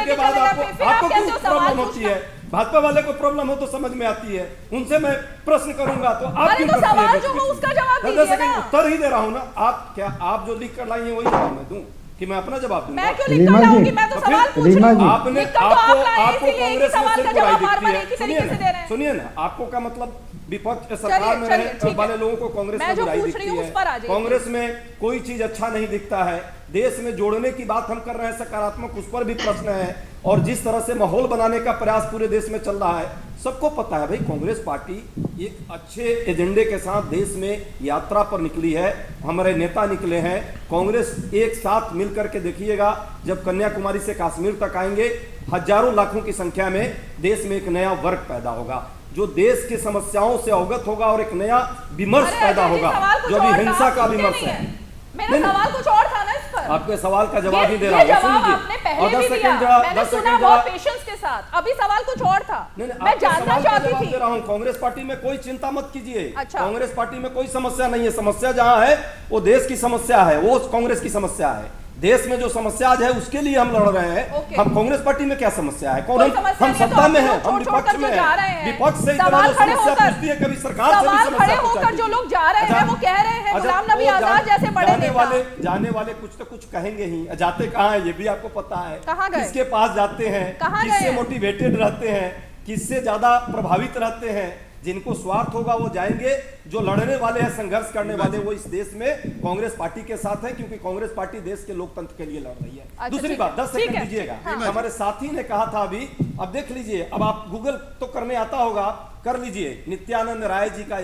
के बाद आपको क्यों प्रॉब्लम होती है? भाजपा वाले को प्रॉब्लम हो तो समझ में आती है, उनसे मैं प्रश्न करूंगा तो आप क्यों करती सवाल जो हो उसका जवाब दीजिए ना। उत्तर ही दे रहा हूं ना, आप क्या आप जो लिख कर लाई है वही जवाब मैं दूं कि मैं अपना जवाब दूंगा? मैं क्यों लिख कर लाऊंगी, मैं तो सवाल पूछ रही हूं। आपने आपको कांग्रेस में सिर्फ बुराई दिखती है। सुनिए ना, आपको क्या मतलब विपक्ष सरकार में रहने वाले लोगों को कांग्रेस में बुराई दिखती है? कांग्रेस में कोई चीज अच्छा नहीं दिखता है। देश में जोड़ने की बात हम कर रहे हैं सकारात्मक, उस पर भी प्रश्न है। और जिस तरह से माहौल बनाने का प्रयास पूरे देश में चल रहा है, सबको पता है भाई कांग्रेस पार्टी एक अच्छे एजेंडे के साथ देश में यात्रा पर निकली है, हमारे नेता निकले हैं। कांग्रेस एक साथ मिलकर के देखिएगा, जब कन्याकुमारी से कश्मीर तक आएंगे, हजारों लाखों की संख्या में देश में एक नया वर्ग पैदा होगा जो देश की समस्याओं से अवगत होगा और एक नया विमर्श पैदा होगा, जो अभी हिंसा का विमर्श है। मेरा सवाल कुछ और था ना इस पर। आपके सवाल का जवाब ही दे रहा हूं, आपने पहले भी दिया, मैंने सुना बहुत पेशेंस के साथ। अभी सवाल कुछ और था, मैं जानना चाहती थी। दे रहा हूं, कांग्रेस पार्टी में कोई चिंता मत कीजिए। अच्छा। कांग्रेस पार्टी में कोई समस्या नहीं है। समस्या जहां है वो देश की समस्या है, वो कांग्रेस की समस्या है। देश में जो समस्या आज है उसके लिए हम लड़ रहे हैं। हम कांग्रेस पार्टी में क्या समस्या है? कौन हम सत्ता में हैं, हम विपक्ष में हैं। विपक्ष से इतना जो समस्या पूछती है, कभी सरकार से भी समस्या होकर जो लोग जा रहे हैं वो कह रहे हैं गुलाम नबी आजाद जैसे बड़े नेता। जाने वाले कुछ तो कुछ कहेंगे ही, जाते कहाँ है ये भी आपको पता है। किसके पास जाते हैं, किससे मोटिवेटेड रहते हैं, किससे ज्यादा प्रभावित रहते हैं। जिनको स्वार्थ होगा वो जाएंगे, जो लड़ने वाले हैं, संघर्ष करने वाले, वो इस देश में कांग्रेस पार्टी के साथ है, क्योंकि कांग्रेस पार्टी देश के लोकतंत्र के लिए लड़ रही है। अच्छा, दूसरी बात, 10 सेकंड दीजिएगा। हमारे साथी ने कहा था अभी, अब देख लीजिए, अब आप गूगल तो करने आता होगा, कर लीजिए। नित्यानंद राय जी का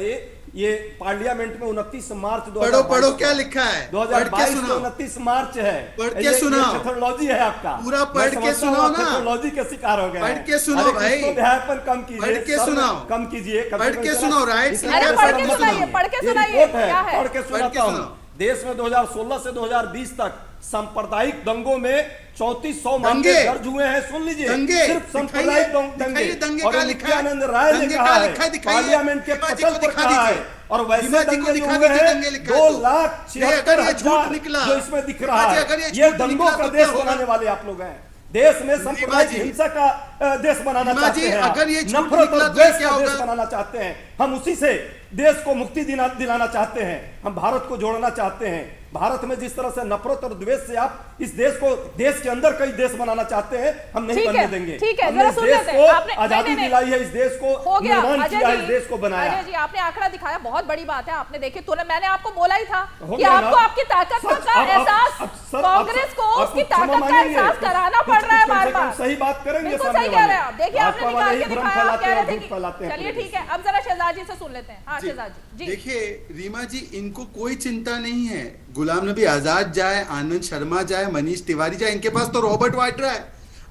ये पार्लियामेंट में 29 मार्च 2022 पढ़ो क्या लिखा है, 2022 को 29 मार्च है। पढ़ के सुनाओ, मेथोडोलॉजी है आपका, पूरा पढ़ के सुनाओ ना। मेथोडोलॉजी के शिकार हो गए, पढ़ के सुनाओ भाई, अध्यापन कम कीजिए, पढ़ के सुनाओ, कम कीजिए, पढ़ के सुनाओ, राइट? पढ़ के सुनाइए, पढ़ के सुनाइए, पढ़ के सुनाता हूं। देश में 2016 से 2020 तक सांप्रदायिक दंगों में 3400 मामले दर्ज हुए हैं। सुन लीजिए, सिर्फ सांप्रदायिक दंगे। और नित्यानंद राय ने कहा है, पार्लियामेंट के पटल पर कहा है, और वैसे दंगे जो हुए हैं 2,76,000 जो इसमें दिख रहा है, ये दंगों का देश बनाने वाले आप लोग हैं। देश में सांप्रदायिक हिंसा का देश बनाना चाहते हैं, अगर ये नफरत और द्वेष का देश बनाना चाहते हैं। हम उसी से देश को मुक्ति दिलाना चाहते हैं, हम भारत को जोड़ना चाहते हैं। भारत में जिस तरह से नफरत और द्वेष से आप इस देश को, देश के अंदर कई देश बनाना चाहते हैं, हम नहीं बनने देंगे। हमने इस देश को आजादी दिलाई है, इस देश को निर्माण किया है, इस देश को बनाया। अजय जी, आपने आंकड़ा दिखाया, बहुत बड़ी बात है। आपने देखी तो मैंने आपको बोला ही था कि आपको आपकी ताकत का एहसास, कांग्रेस को उसकी ताकत का एहसास कराना पड़ रहा है बार-बार। सही बात करेंगे, बिल्कुल सही नहीं कह रहे आप, देखिए आपने भाजपा निकाल वाले के ही भ्रम दिखाया, आप फैलाते कह हैं रहे और थे झूठ कि फैलाते हैं चलिए पूरे ठीक है, अब जरा शहजाद जी से सुन लेते हैं। हाँ शहजाद जी। देखिए रीमा जी, इनको कोई चिंता नहीं है, गुलाम नबी आजाद जाए, आनंद शर्मा जाए, मनीष तिवारी जाए, इनके पास तो रॉबर्ट वाड्रा है।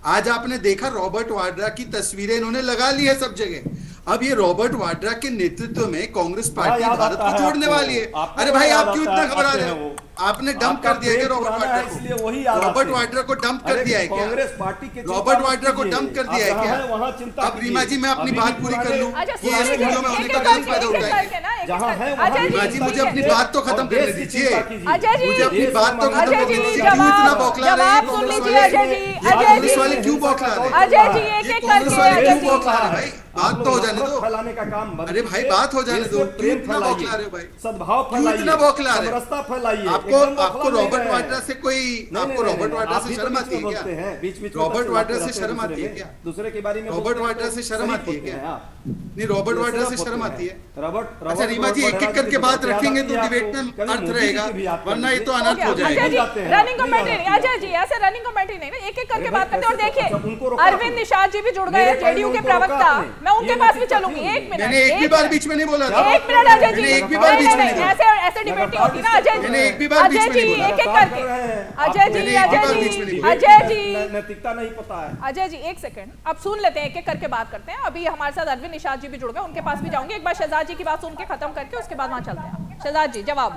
आज आपने देखा रॉबर्ट वाड्रा की तस्वीरें इन्होंने लगा ली है सब जगह। अब ये रॉबर्ट वाड्रा के नेतृत्व में कांग्रेस पार्टी याद भारत आता को है जोड़ने आपको। वाली है। आपको अरे भाई, याद आप क्यों आता इतना घबरा आते रहे हैं हो? वो। आपने डंप आपका कर दिया कि प्रेम रॉबर्ट पुराना वाड्रा है, इसलिए वही याद को, रॉबर्ट आते हैं। वाड्रा को डंप कर अरे दिया है क्या? कांग्रेस पार्टी के रॉबर्ट वाड्रा को डंप कर दिया है आप क्या? जहाँ हैं, वहाँ चिंता अब रीमा जी, मैं अपनी कीजिए। बात अभी पूरी कर पुराने- लूं। अच्छा ये सुन ऐसे लीजिए, वीडियो में एक होने एक का करके, गलत फायदा एक एक उठाएंगे। करके ना, एक एक जहाँ करके। है वहाँ अजय रीमा जी जी, मुझे ठीक है। अपनी बात तो खत्म और करने देश की दीजिए। चिंता कीजिए। अजय जी, मुझे अपनी देश बात तो में खत्म अजय करने जी, दीजिए। क्यों इतना जवाब बौखला रहे हैं जवाब सुन कांग्रेस लीजिए वाले? अजय जी, ये अजय कांग्रेस वाले जी, क्यों बौखला रहे हैं? अजय जी, एक ये एक कांग्रेस करके वाले अजय क्यों जी। बौखला रहे हैं भाई? बात तो हो जाने दो। फैलाने का काम बंद अरे भाई, कीजिए। बात हो जाने देश दो। में क्यों प्रेम इतना फैलाइए, बौखला रहे हो भाई? सद्भाव क्यों फैलाइए, इतना बौखला रहे हो? समरसता फैलाइए। आपको एकदम बौखला आपको नहीं रॉबर्ट रहे हैं। वाड्रा से कोई नहीं, आपको नहीं, रॉबर्ट नहीं, वाड्रा आप से भी शर्म तो आती है बीच में बोलते क्या? हैं, बीच-बीच में रॉबर्ट बच्चे वाड्रा लाते से रहते हैं शर्म आती है दूसरे क्या? में। दूसरे के बारे में रॉबर्ट बोलते हैं वाड्रा तो से शर्म शरीफ आती है होते क्या? हैं आप। नहीं, रॉबर्ट वाड्रा से शरीफ शर्म होते आती हैं। है। रॉबर्ट अच्छा रीमा जी, एक एक करके बात रखेंगे तो डिबेट में अर्थ रहेगा, वरना ये तो अनर्थ हो अजय जाएगा। जी, जाते हैं। रनिंग नहीं कमेंट्री नहीं, जाते अजय जी ऐसे रनिंग कमेंट्री नहीं ना, एक एक करके अरे बात भाई, करते हैं। और कैसे देखिए तो उनको रोका अरविंद आपने। निषाद जी भी जुड़ गए मेरे हैं, जेडीयू के भाई, उनको रोका प्रवक्ता। आपने। मैं उनके ये पास भी नतीजा चलूंगी, क्यों? एक मिनट, मैंने एक भी बार बीच में नहीं बोला था। एक मिनट अजय जी, मैंने एक भी बार नहीं, बीच में नहीं, नहीं बोला। ऐसे डिबेट नहीं होती ना अजय जी। मैंने एक भी बार बीच अजय में जी, नहीं बोला। एक एक लगातार करके कर रहे हैं। अजय आपको जी, मैंने एक भी बार अजय बीच में जी, नहीं बोला। अजय जी, नैतिकता नहीं पता है। अजय जी एक सेकंड, अब सुन लेते हैं, एक एक करके बात करते हैं। अभी हमारे साथ अरविंद निषाद जी भी जुड़ गए, उनके पास भी जाऊंगे। एक बार शहजाद जी की बात सुन के खत्म करके उसके बाद वहां चलते हैं। शहजाद जी जवाब।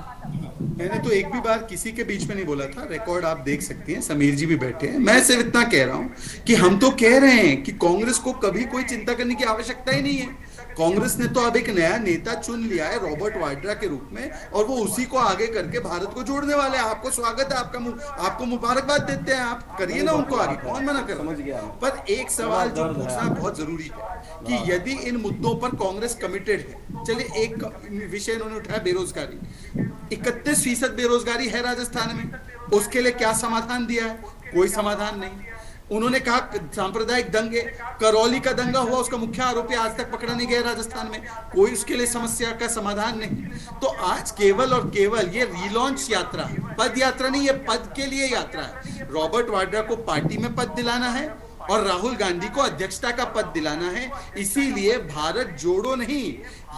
मैंने तो एक भी बार किसी के बीच में नहीं बोला था, रिकॉर्ड आप देख सकती हैं, समीर जी भी बैठे हैं। मैं सिर्फ इतना कह रहा हूं कि हम तो कह रहे हैं कि कांग्रेस को कभी कोई चिंता करने की आवश्यकता ही नहीं है। कांग्रेस ने तो अब एक नया नेता चुन लिया है रॉबर्ट वाड्रा के रूप में, और वो उसी को आगे करके भारत को जोड़ने वाले हैं। आपको स्वागत है, आपको मुबारकबाद देते हैं, आप करिए ना उनको आगे, कौन मना कर समझ गया मैं। पर एक सवाल जो पूछना बहुत जरूरी है कि यदि इन मुद्दों पर कांग्रेस कमिटेड है, चलिए एक विषय इन्होंने उठाया, बेरोजगारी। 31% बेरोजगारी है राजस्थान में, उसके लिए क्या समाधान दिया है? कोई समाधान नहीं। उन्होंने कहा सांप्रदायिक दंगे, करौली का दंगा हुआ, उसका मुख्य आरोपी आज तक पकड़ा नहीं गया राजस्थान में, कोई उसके लिए समस्या का समाधान नहीं। तो आज केवल और केवल ये रीलॉन्च यात्रा, पद यात्रा नहीं, ये पद के लिए यात्रा है। रॉबर्ट वाड्रा को पार्टी में पद दिलाना है और राहुल गांधी को अध्यक्षता का पद दिलाना है। इसीलिए भारत जोड़ो नहीं,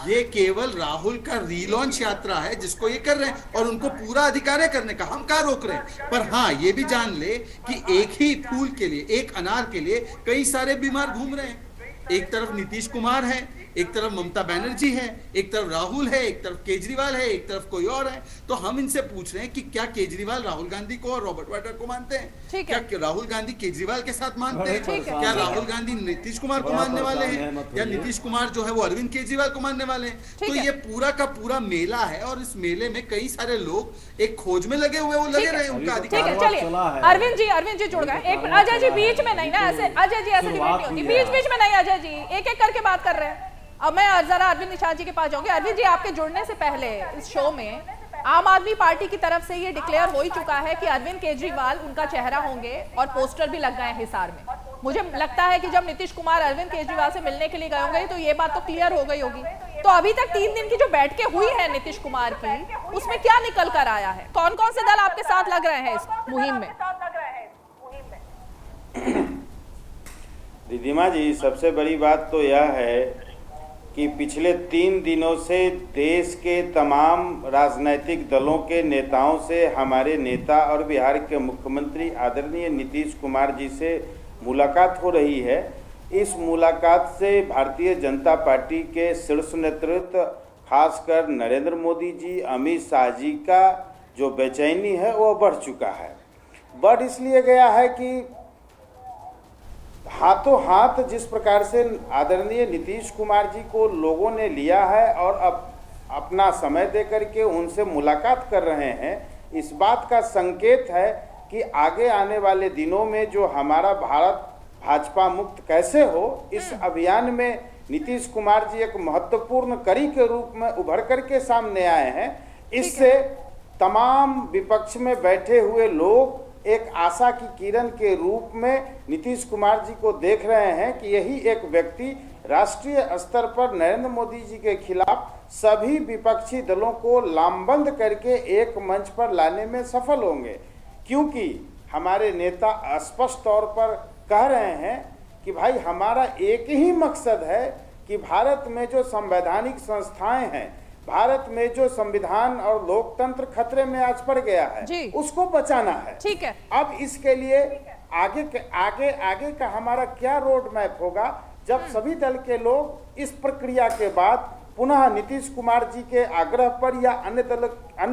ये केवल राहुल का रीलॉन्च यात्रा है जिसको ये कर रहे हैं, और उनको पूरा अधिकार है करने का, हम कहाँ रोक रहे हैं। पर हाँ, ये भी जान ले कि एक ही फूल के लिए, एक अनार के लिए कई सारे बीमार घूम रहे हैं। एक तरफ नीतीश कुमार है, एक तरफ ममता बनर्जी है, एक तरफ राहुल है, एक तरफ केजरीवाल है, एक तरफ कोई और है। तो हम इनसे पूछ रहे हैं कि क्या केजरीवाल राहुल गांधी को और रॉबर्ट वाड्रा को मानते हैं? ठीक है। क्या राहुल गांधी केजरीवाल के साथ मानते हैं? ठीक है। क्या राहुल गांधी नीतीश कुमार को मानने वाले हैं, या नीतीश कुमार जो है वो अरविंद केजरीवाल को मानने वाले हैं? तो है। ये पूरा का पूरा मेला है, और इस मेले में कई सारे लोग एक खोज में लगे हुए, वो लगे रहे, उनका ठीक है, अधिकार। चलिए चला है। अरविंद जी जुड़ गए। एक मिनट अजय जी, बीच में नहीं ना, ऐसे अजय जी ऐसे डिबेट नहीं होती, बीच में नहीं अजय जी, एक एक करके बात कर रहे हैं। अब मैं जरा अरविंद निषाद जी के पास जाऊंगी। अरविंद जी, आपके जुड़ने से पहले इस शो में आम आदमी पार्टी की तरफ से ये डिक्लेयर हो ही चुका है कि अरविंद केजरीवाल उनका चेहरा होंगे, और पोस्टर भी लग गए हैं हिसार में। मुझे लगता है कि जब नीतीश कुमार अरविंद केजरीवाल से मिलने के लिए गए होंगे तो ये बात तो क्लियर हो गई होगी। तो अभी तक 3 दिन की जो बैठकें हुई है नीतीश कुमार की, उसमें क्या निकल कर आया है? कौन कौन से दल आपके साथ लग रहे हैं इस मुहिम में? रिधिमा जी, सबसे बड़ी बात तो यह है कि पिछले 3 दिनों से देश के तमाम राजनैतिक दलों के नेताओं से हमारे नेता और बिहार के मुख्यमंत्री आदरणीय नीतीश कुमार जी से मुलाकात हो रही है। इस मुलाकात से भारतीय जनता पार्टी के शीर्ष नेतृत्व, खासकर नरेंद्र मोदी जी, अमित शाह जी का जो बेचैनी है वो बढ़ चुका है। बढ़ इसलिए गया है कि हाथों हाथ जिस प्रकार से आदरणीय नीतीश कुमार जी को लोगों ने लिया है और अब अपना समय दे करके उनसे मुलाकात कर रहे हैं, इस बात का संकेत है कि आगे आने वाले दिनों में जो हमारा भारत भाजपा मुक्त कैसे हो, इस अभियान में नीतीश कुमार जी एक महत्वपूर्ण कड़ी के रूप में उभर करके सामने आए हैं। इससे तमाम विपक्ष में बैठे हुए लोग एक आशा की किरण के रूप में नीतीश कुमार जी को देख रहे हैं कि यही एक व्यक्ति राष्ट्रीय स्तर पर नरेंद्र मोदी जी के खिलाफ सभी विपक्षी दलों को लामबंद करके एक मंच पर लाने में सफल होंगे। क्योंकि हमारे नेता स्पष्ट तौर पर कह रहे हैं कि भाई हमारा एक ही मकसद है कि भारत में जो संवैधानिक संस्थाएं हैं, भारत में जो संविधान और लोकतंत्र खतरे में आज पड़ गया है, उसको बचाना है। ठीक है। अब इसके लिए आगे का हमारा क्या रोड मैप होगा, जब सभी दल के लोग इस प्रक्रिया के बाद पुनः नीतीश कुमार जी के आग्रह पर या अन्य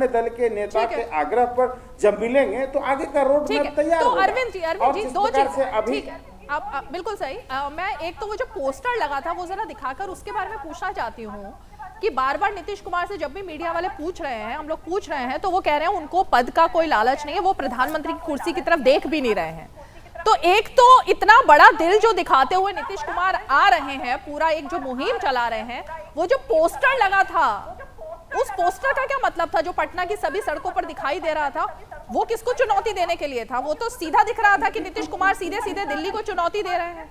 दल के नेता के आग्रह पर जब मिलेंगे तो आगे का रोड मैप तैयार तो होगा। अरविंद जी दो चीजें अभी आप बिल्कुल सही। मैं एक तो वो जो पोस्टर लगा था वो जरा दिखाकर उसके बारे में पूछना चाहती हूँ कि बार बार नीतीश कुमार से जब भी मीडिया वाले पूछ रहे हैं, हम लोग पूछ रहे हैं, तो वो कह रहे हैं उनको पद का कोई लालच नहीं है, वो प्रधानमंत्री की कुर्सी की तरफ देख भी नहीं रहे हैं। तो एक तो इतना बड़ा दिल जो दिखाते हुए नीतीश कुमार आ रहे हैं, पूरा एक जो मुहिम चला रहे हैं, वो जो पोस्टर लगा था, उस पोस्टर का क्या मतलब था जो पटना की सभी सड़कों पर दिखाई दे रहा था? वो किसको चुनौती देने के लिए था? वो तो सीधा दिख रहा था कि नीतीश कुमार सीधे सीधे दिल्ली को चुनौती दे रहे हैं।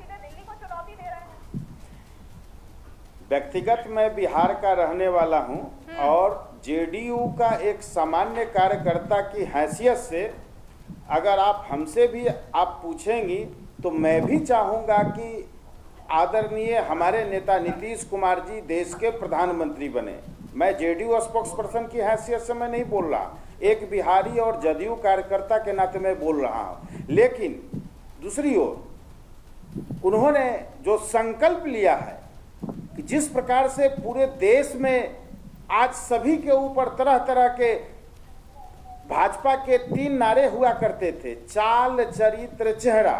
व्यक्तिगत मैं बिहार का रहने वाला हूं और जेडीयू का एक सामान्य कार्यकर्ता की हैसियत से अगर आप हमसे भी आप पूछेंगी तो मैं भी चाहूंगा कि आदरणीय हमारे नेता नीतीश कुमार जी देश के प्रधानमंत्री बने। मैं जेडीयू स्पोक्स पर्सन की हैसियत से मैं नहीं बोल रहा, एक बिहारी और जदयू कार्यकर्ता के नाते मैं बोल रहा हूं। लेकिन दूसरी ओर उन्होंने जो संकल्प लिया है कि जिस प्रकार से पूरे देश में आज सभी के ऊपर तरह तरह के भाजपा के 3 नारे हुआ करते थे, चाल, चरित्र, चेहरा,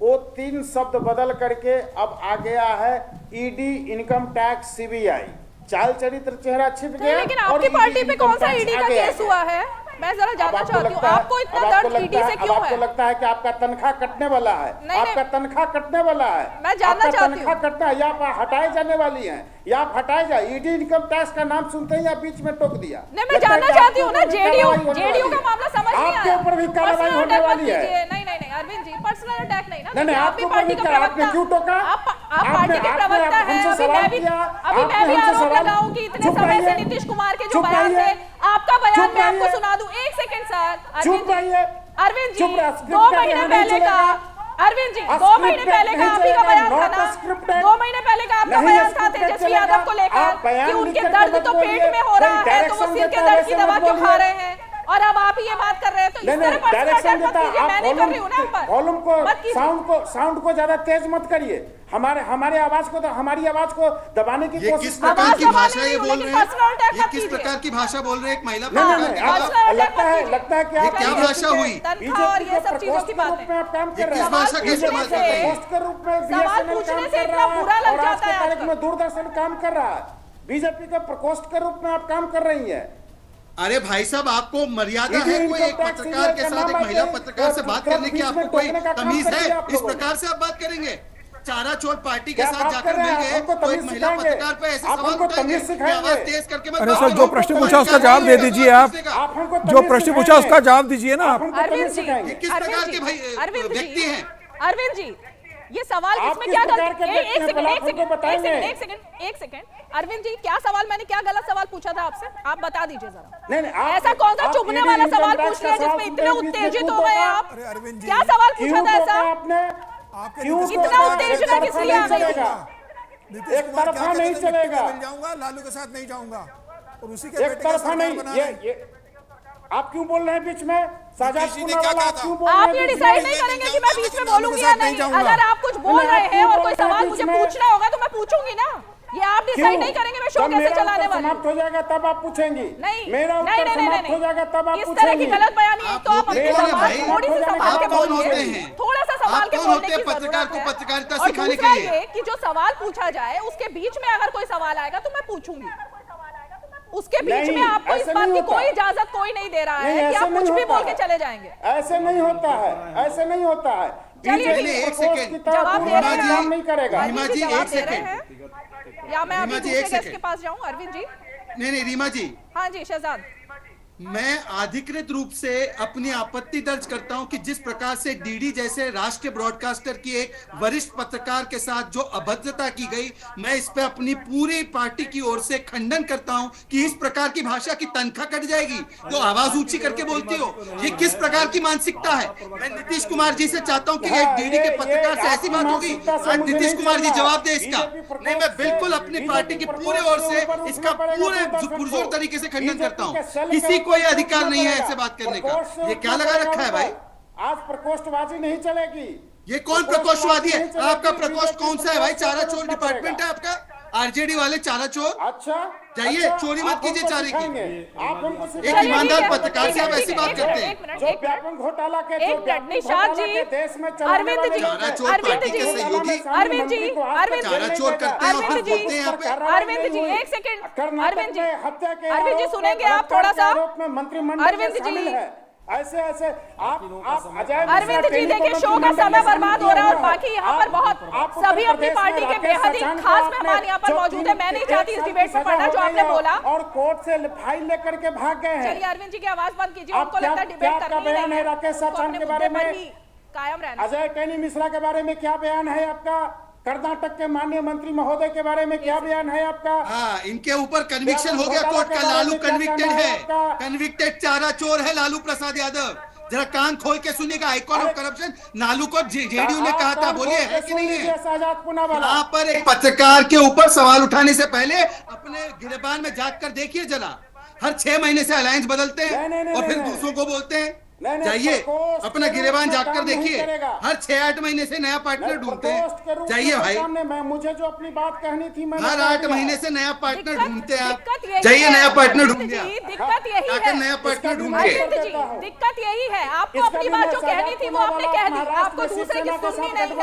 वो 3 शब्द बदल करके अब आ गया है ईडी, इनकम टैक्स, सीबीआई। चाल, चरित्र, चेहरा छिप गया। लेकिन आपकी पार्टी पे कौन सा ईडी का केस हुआ है? मैं जरा जानना चाहती हूँ, आपको इतना दर्द ईडी से क्यों है? आपको लगता है कि आपका तनख्वाह कटने वाला है? आपका तनख्वाह कटने वाला है? मैं जानना चाहती हूँ। तनख्वाह कटना है या आप हटाए जाने वाली हैं या आप हटाए जाए? ईडी, इनकम टैक्स का नाम सुनते ही आप बीच में टोक दिया। नहीं, मैं जानना चाहती हूँ ना, जेडीयू का मामला समझ नहीं आया। आपके ऊपर भी कार्रवाई होने वाली है। नहीं अरविंद जी, पर्सनल अटैक नहीं ना। नहीं, आप भी पार्टी का प्रवक्ता, क्यों टोका? आप पार्टी के प्रवक्ता हैं। अभी मैं भी आरोप लगाऊं कि इतने समय से नीतीश कुमार के जो बयान थे, आपका बयान मैं आपको सुना दूं। 1 सेकंड सर। अरविंद जी 2 महीने पहले का, अरविंद जी 2 महीने पहले का आप ही का बयान था ना? 2 महीने पहले का आपका बयान था तेजस्वी यादव को लेकर कि उनके दर्द तो पेट में हो रहा है, तो वो सिर के दर्द की दवा क्यों खा रहे हैं? और अब आप ही ये बात कर रहे हैं, तो इस तरह पर्सनल अटैक मत कीजिए। मैं नहीं कर रही हूं ना आप पर। वॉल्यूम को, साउंड को ज्यादा तेज मत करिए। हमारे आवाज को, हमारी आवाज को दबाने की कोशिश। किस प्रकार की भाषा ये बोल रहे हैं? ये किस प्रकार की भाषा बोल रहे हैं? एक महिला लगता है कि ये क्या भाषा हुई? और ये सब चीजों की बात है। आप काम कर रहे किस भाषा का इस्तेमाल कर रहे हैं? पोस्ट के रूप में सवाल पूछने से इतना बुरा लग जाता है। तारीख में दूरदर्शन काम कर रहा है, बीजेपी के प्रकोष्ठ के रूप में आप काम कर रही है। अरे भाई साहब, आपको मर्यादा है? कोई एक पत्रकार के साथ, एक महिला पत्रकार से बात करने की आपको कोई तमीज है? इस प्रकार से आप बात करेंगे? चारा चोर पार्टी के साथ जाकर मिल गए तो एक महिला पत्रकार पे ऐसे सवाल उठाएंगे? आवाज तेज करके मत। अरे सर, जो प्रश्न पूछा उसका जवाब दे दीजिए। आप जो प्रश्न पूछा उसका जवाब दीजिए ना। अरविंद जी, किस प्रकार के भाई व्यक्ति हैं? अरविंद जी, ये सवाल किसमें क्या गलत? एक सेकंड अरविंद जी, क्या सवाल, मैंने क्या गलत सवाल पूछा था आपसे? आप बता दीजिए जरा। नहीं, ऐसा कौन सा चुभने वाला सवाल पूछ लिया जिसमें इतने उत्तेजित हो गए आप? क्या सवाल पूछा था ऐसा? इतना उत्तेजना किस लिए आ गई? एक तरफा नहीं चलेगा, लालू के साथ नहीं जाऊंगा और उसी के एक तरफा नहीं। ये आप क्यों बोल रहे हैं बीच में? आप ये डिसाइड नहीं करेंगे कि मैं बीच में बोलूंगी या नहीं? अगर आप कुछ बोल रहे हैं और कोई सवाल मुझे पूछना होगा तो मैं पूछूंगी ना। ये आप डिसाइड नहीं करेंगे मैं शो कैसे चलाने वाली हूं? समाप्त हो जाएगा तब आप पूछेंगी। नहीं, मेरा उत्तर समाप्त हो जाएगा तब आप पूछेंगी। इस तरह की गलत बयानी है तो आप थोड़ी सी संभाल के बोलिए, थोड़ा सा संभाल के बोलने की पत्रकार को पत्रकारिता और सिखाने के दूसरा लिए ये कि जो सवाल पूछा जाए उसके बीच में अगर कोई सवाल आएगा तो मैं पूछूंगी। उसके बीच में आपको इस बात की कोई इजाजत कोई नहीं दे रहा है कि आप कुछ भी बोल के चले जाएंगे। ऐसे नहीं होता है, ऐसे नहीं होता है। चलिए, एक सेकंड जवाब दे रहे हैं, नहीं करेगा। रीमा जी, एक सेकंड, या मैं अभी रीमा जी, दूसरे एक गेस्ट सेकंड। के पास जाऊं? अरविंद जी, नहीं रीमा जी, हाँ जी शहजाद, मैं अधिकृत रूप से अपनी आपत्ति दर्ज करता हूं कि जिस प्रकार से डीडी जैसे राष्ट्रीय ब्रॉडकास्टर की एक वरिष्ठ पत्रकार के साथ जो अभद्रता की गई, मैं इस पे अपनी पूरी पार्टी की ओर से खंडन करता हूं कि इस प्रकार की भाषा की तनख्वाह कट जाएगी तो आवाज ऊंची करके बोलती हो। ये किस प्रकार की मानसिकता है? मैं नीतीश कुमार जी से चाहता हूं कि एक डीडी के पत्रकार से ऐसी बात होगी? आज नीतीश कुमार जी जवाब दे इसका। नहीं, मैं बिल्कुल अपनी पार्टी की पूरे ओर से इसका पूरे पुरजोर तरीके से खंडन करता हूं। किसी कोई अधिकार नहीं है ऐसे बात करने का। ये क्या लगा रखा है भाई? आज प्रकोष्ठबाजी नहीं चलेगी। ये कौन प्रकोष्ठवादी है? आपका प्रकोष्ठ कौन सा है भाई? चारा चोर डिपार्टमेंट है आपका? आरजेडी वाले चारा चोर। अच्छा जाइए, चोरी मत कीजिए चारे की। आप उनको एक ईमानदार पत्रकार से आप ऐसी बात करते हैं? जो व्यापक घोटाला के देश में अरविंद जी, चारा चोर पार्टी के सहयोगी चारा चोर करते हैं और फिर बोलते हैं यहाँ पे। अरविंद जी एक सेकंड, अरविंद जी सुनेंगे आप थोड़ा सा? मंत्रिमंडल अरविंद जी ऐसे आप अजय अरविंद जी देखिए, शो का समय बर्बाद हो रहा है और बाकी यहाँ पर बहुत सभी अपनी पार्टी के बेहद ही खास मेहमान यहाँ पर मौजूद है। मैं नहीं चाहती इस डिबेट में पढ़ना जो आपने बोला और कोर्ट से फाइल लेकर के भाग गए हैं। चलिए अरविंद जी की आवाज बंद कीजिए, उनको लगता है डिबेट करनी नहीं है। राकेश साहब के बारे में कायम रहना। अजय टेनी मिश्रा के बारे में क्या बयान है आपका? कर्नाटक के माननीय मंत्री महोदय के बारे में क्या बयान है आपका? हाँ, इनके ऊपर कन्विक्शन हो गया कोर्ट का। लालू कन्विक्टेड है, कन्विक्टेड चारा चोर है लालू प्रसाद यादव। जरा कान खोल के सुनिएगा। हाईकोर्ट ऑफ करप्शन लालू को जेडीयू ने कहा था, बोलिए है कि नहीं है? यहाँ पर एक पत्रकार के ऊपर सवाल उठाने से पहले अपने गिरबान में जाग कर देखिए जरा। हर 6 महीने से अलायंस बदलते हैं और फिर दूसरों को बोलते हैं। जाइए अपना गिरेबान जाकर देखिए, हर 6-8 महीने से नया पार्टनर ढूंढते हैं। जाइए भाई, मुझे जो अपनी बात कहनी थी हर 8 महीने से नया पार्टनर ढूंढते हैं आप। जाइए नया पार्टनर ढूंढिए। दिक्कत यही है, नया पार्टनर ढूंढिए। दिक्कत यही है, आपको अपनी बात जो कहनी थी वो आपने कह दी, आपको दूसरे की सुननी नहीं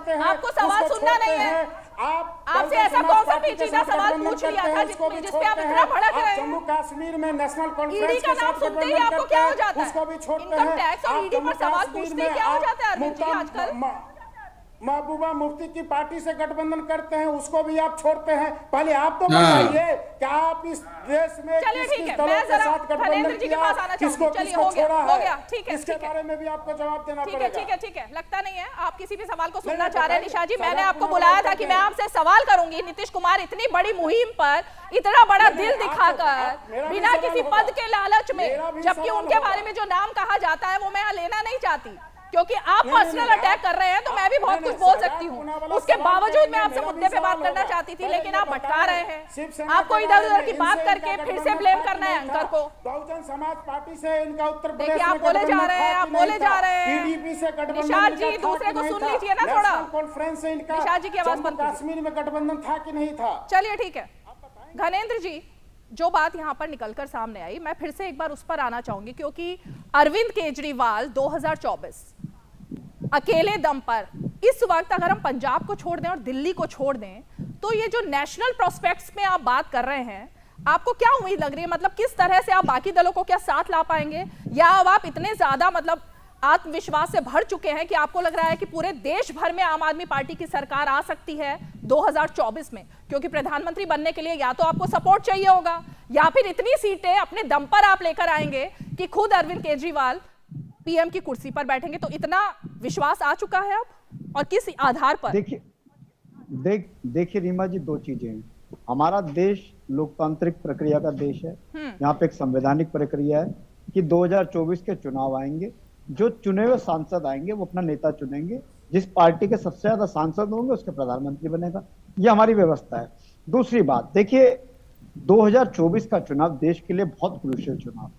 है, आपको सवाल सुनना नहीं है। आपसे ऐसा कौन सा पेचीदा सवाल पूछ लिया था जिसपे आप इतना भड़क रहे हैं? जम्मू कश्मीर में नेशनल कॉन्फ्रेंस ईडी का नाम सुनते ही आपको क्या हो जाता है? उसको भी छोड़ते इनकम हैं। टैक्स और ईडी पर सवाल पूछते ही क्या हो जाता है अरविंद जी आजकल? महबूबा मुफ्ती की पार्टी से गठबंधन करते हैं, उसको भी आप छोड़ते हैं। पहले आप तो बताइए क्या आप इस देश में चलिए ठीक है, मैं जरा धनेंद्र जी के पास आना चाहूंगी। चलिए हो गया, ठीक है, इसके बारे में भी आपको जवाब देना पड़ेगा। ठीक है, लगता नहीं है आप किसी भी सवाल को सुनना चाह रहे हैं। निशा जी, मैंने आपको बुलाया था कि मैं आपसे सवाल करूंगी। नीतीश कुमार इतनी बड़ी मुहिम पर इतना बड़ा दिल दिखाकर बिना किसी पद के लालच में, जबकि उनके बारे में जो नाम कहा जाता है वो मैं यहाँ लेना नहीं चाहती क्योंकि आप पर्सनल अटैक कर रहे हैं, तो मैं भी बहुत कुछ बोल सकती हूँ। उसके बावजूद मैं आपसे मुद्दे पे बात करना चाहती थी, लेकिन आप भटका रहे हैं। आपको इधर उधर की बात करके फिर से ब्लेम करना है एंकर को। बहुजन समाज पार्टी से इनका उत्तर प्रदेश देखिए, आप बोले जा रहे हैं, आप बोले जा रहे हैं। टीडीपी से गठबंधन। निशाद जी, दूसरे को सुन लीजिए ना थोड़ा। कॉन्फ्रेंस से इनका निशाद जी की आवाज बंद कीजिए। कश्मीर में गठबंधन था कि नहीं था? चलिए ठीक है, धनेंद्र जी, जो बात यहाँ पर निकलकर सामने आई, मैं फिर से एक बार उस पर आना चाहूंगी क्योंकि अरविंद केजरीवाल 2024 अकेले दम पर, इस वक्त अगर हम पंजाब को छोड़ दें और दिल्ली को छोड़ दें, तो ये जो नेशनल प्रोस्पेक्ट्स में आप बात कर रहे हैं, आपको क्या उम्मीद लग रही है? मतलब किस तरह से आप बाकी दलों को क्या साथ ला पाएंगे, या अब आप इतने ज्यादा मतलब आत्मविश्वास से भर चुके हैं कि आपको लग रहा है कि पूरे देश भर में आम आदमी पार्टी की सरकार आ सकती है 2024 में? क्योंकि प्रधानमंत्री बनने के लिए या तो आपको सपोर्ट चाहिए होगा, या फिर इतनी सीटें अपने दम पर आप लेकर आएंगे कि खुद अरविंद केजरीवाल पीएम की कुर्सी पर बैठेंगे। तो इतना विश्वास आ चुका है अब, और किस आधार पर? देखिए रीमा जी, दो चीजें हैं। हमारा देश लोकतांत्रिक प्रक्रिया का देश है। यहाँ पे एक संवैधानिक प्रक्रिया है कि 2024 के चुनाव आएंगे, जो चुने हुए सांसद आएंगे वो अपना नेता चुनेंगे, जिस पार्टी के सबसे ज्यादा सांसद होंगे उसके प्रधानमंत्री बनेगा। ये हमारी व्यवस्था है। दूसरी बात देखिए, 2024 का चुनाव देश के लिए बहुत क्रूशियल चुनाव,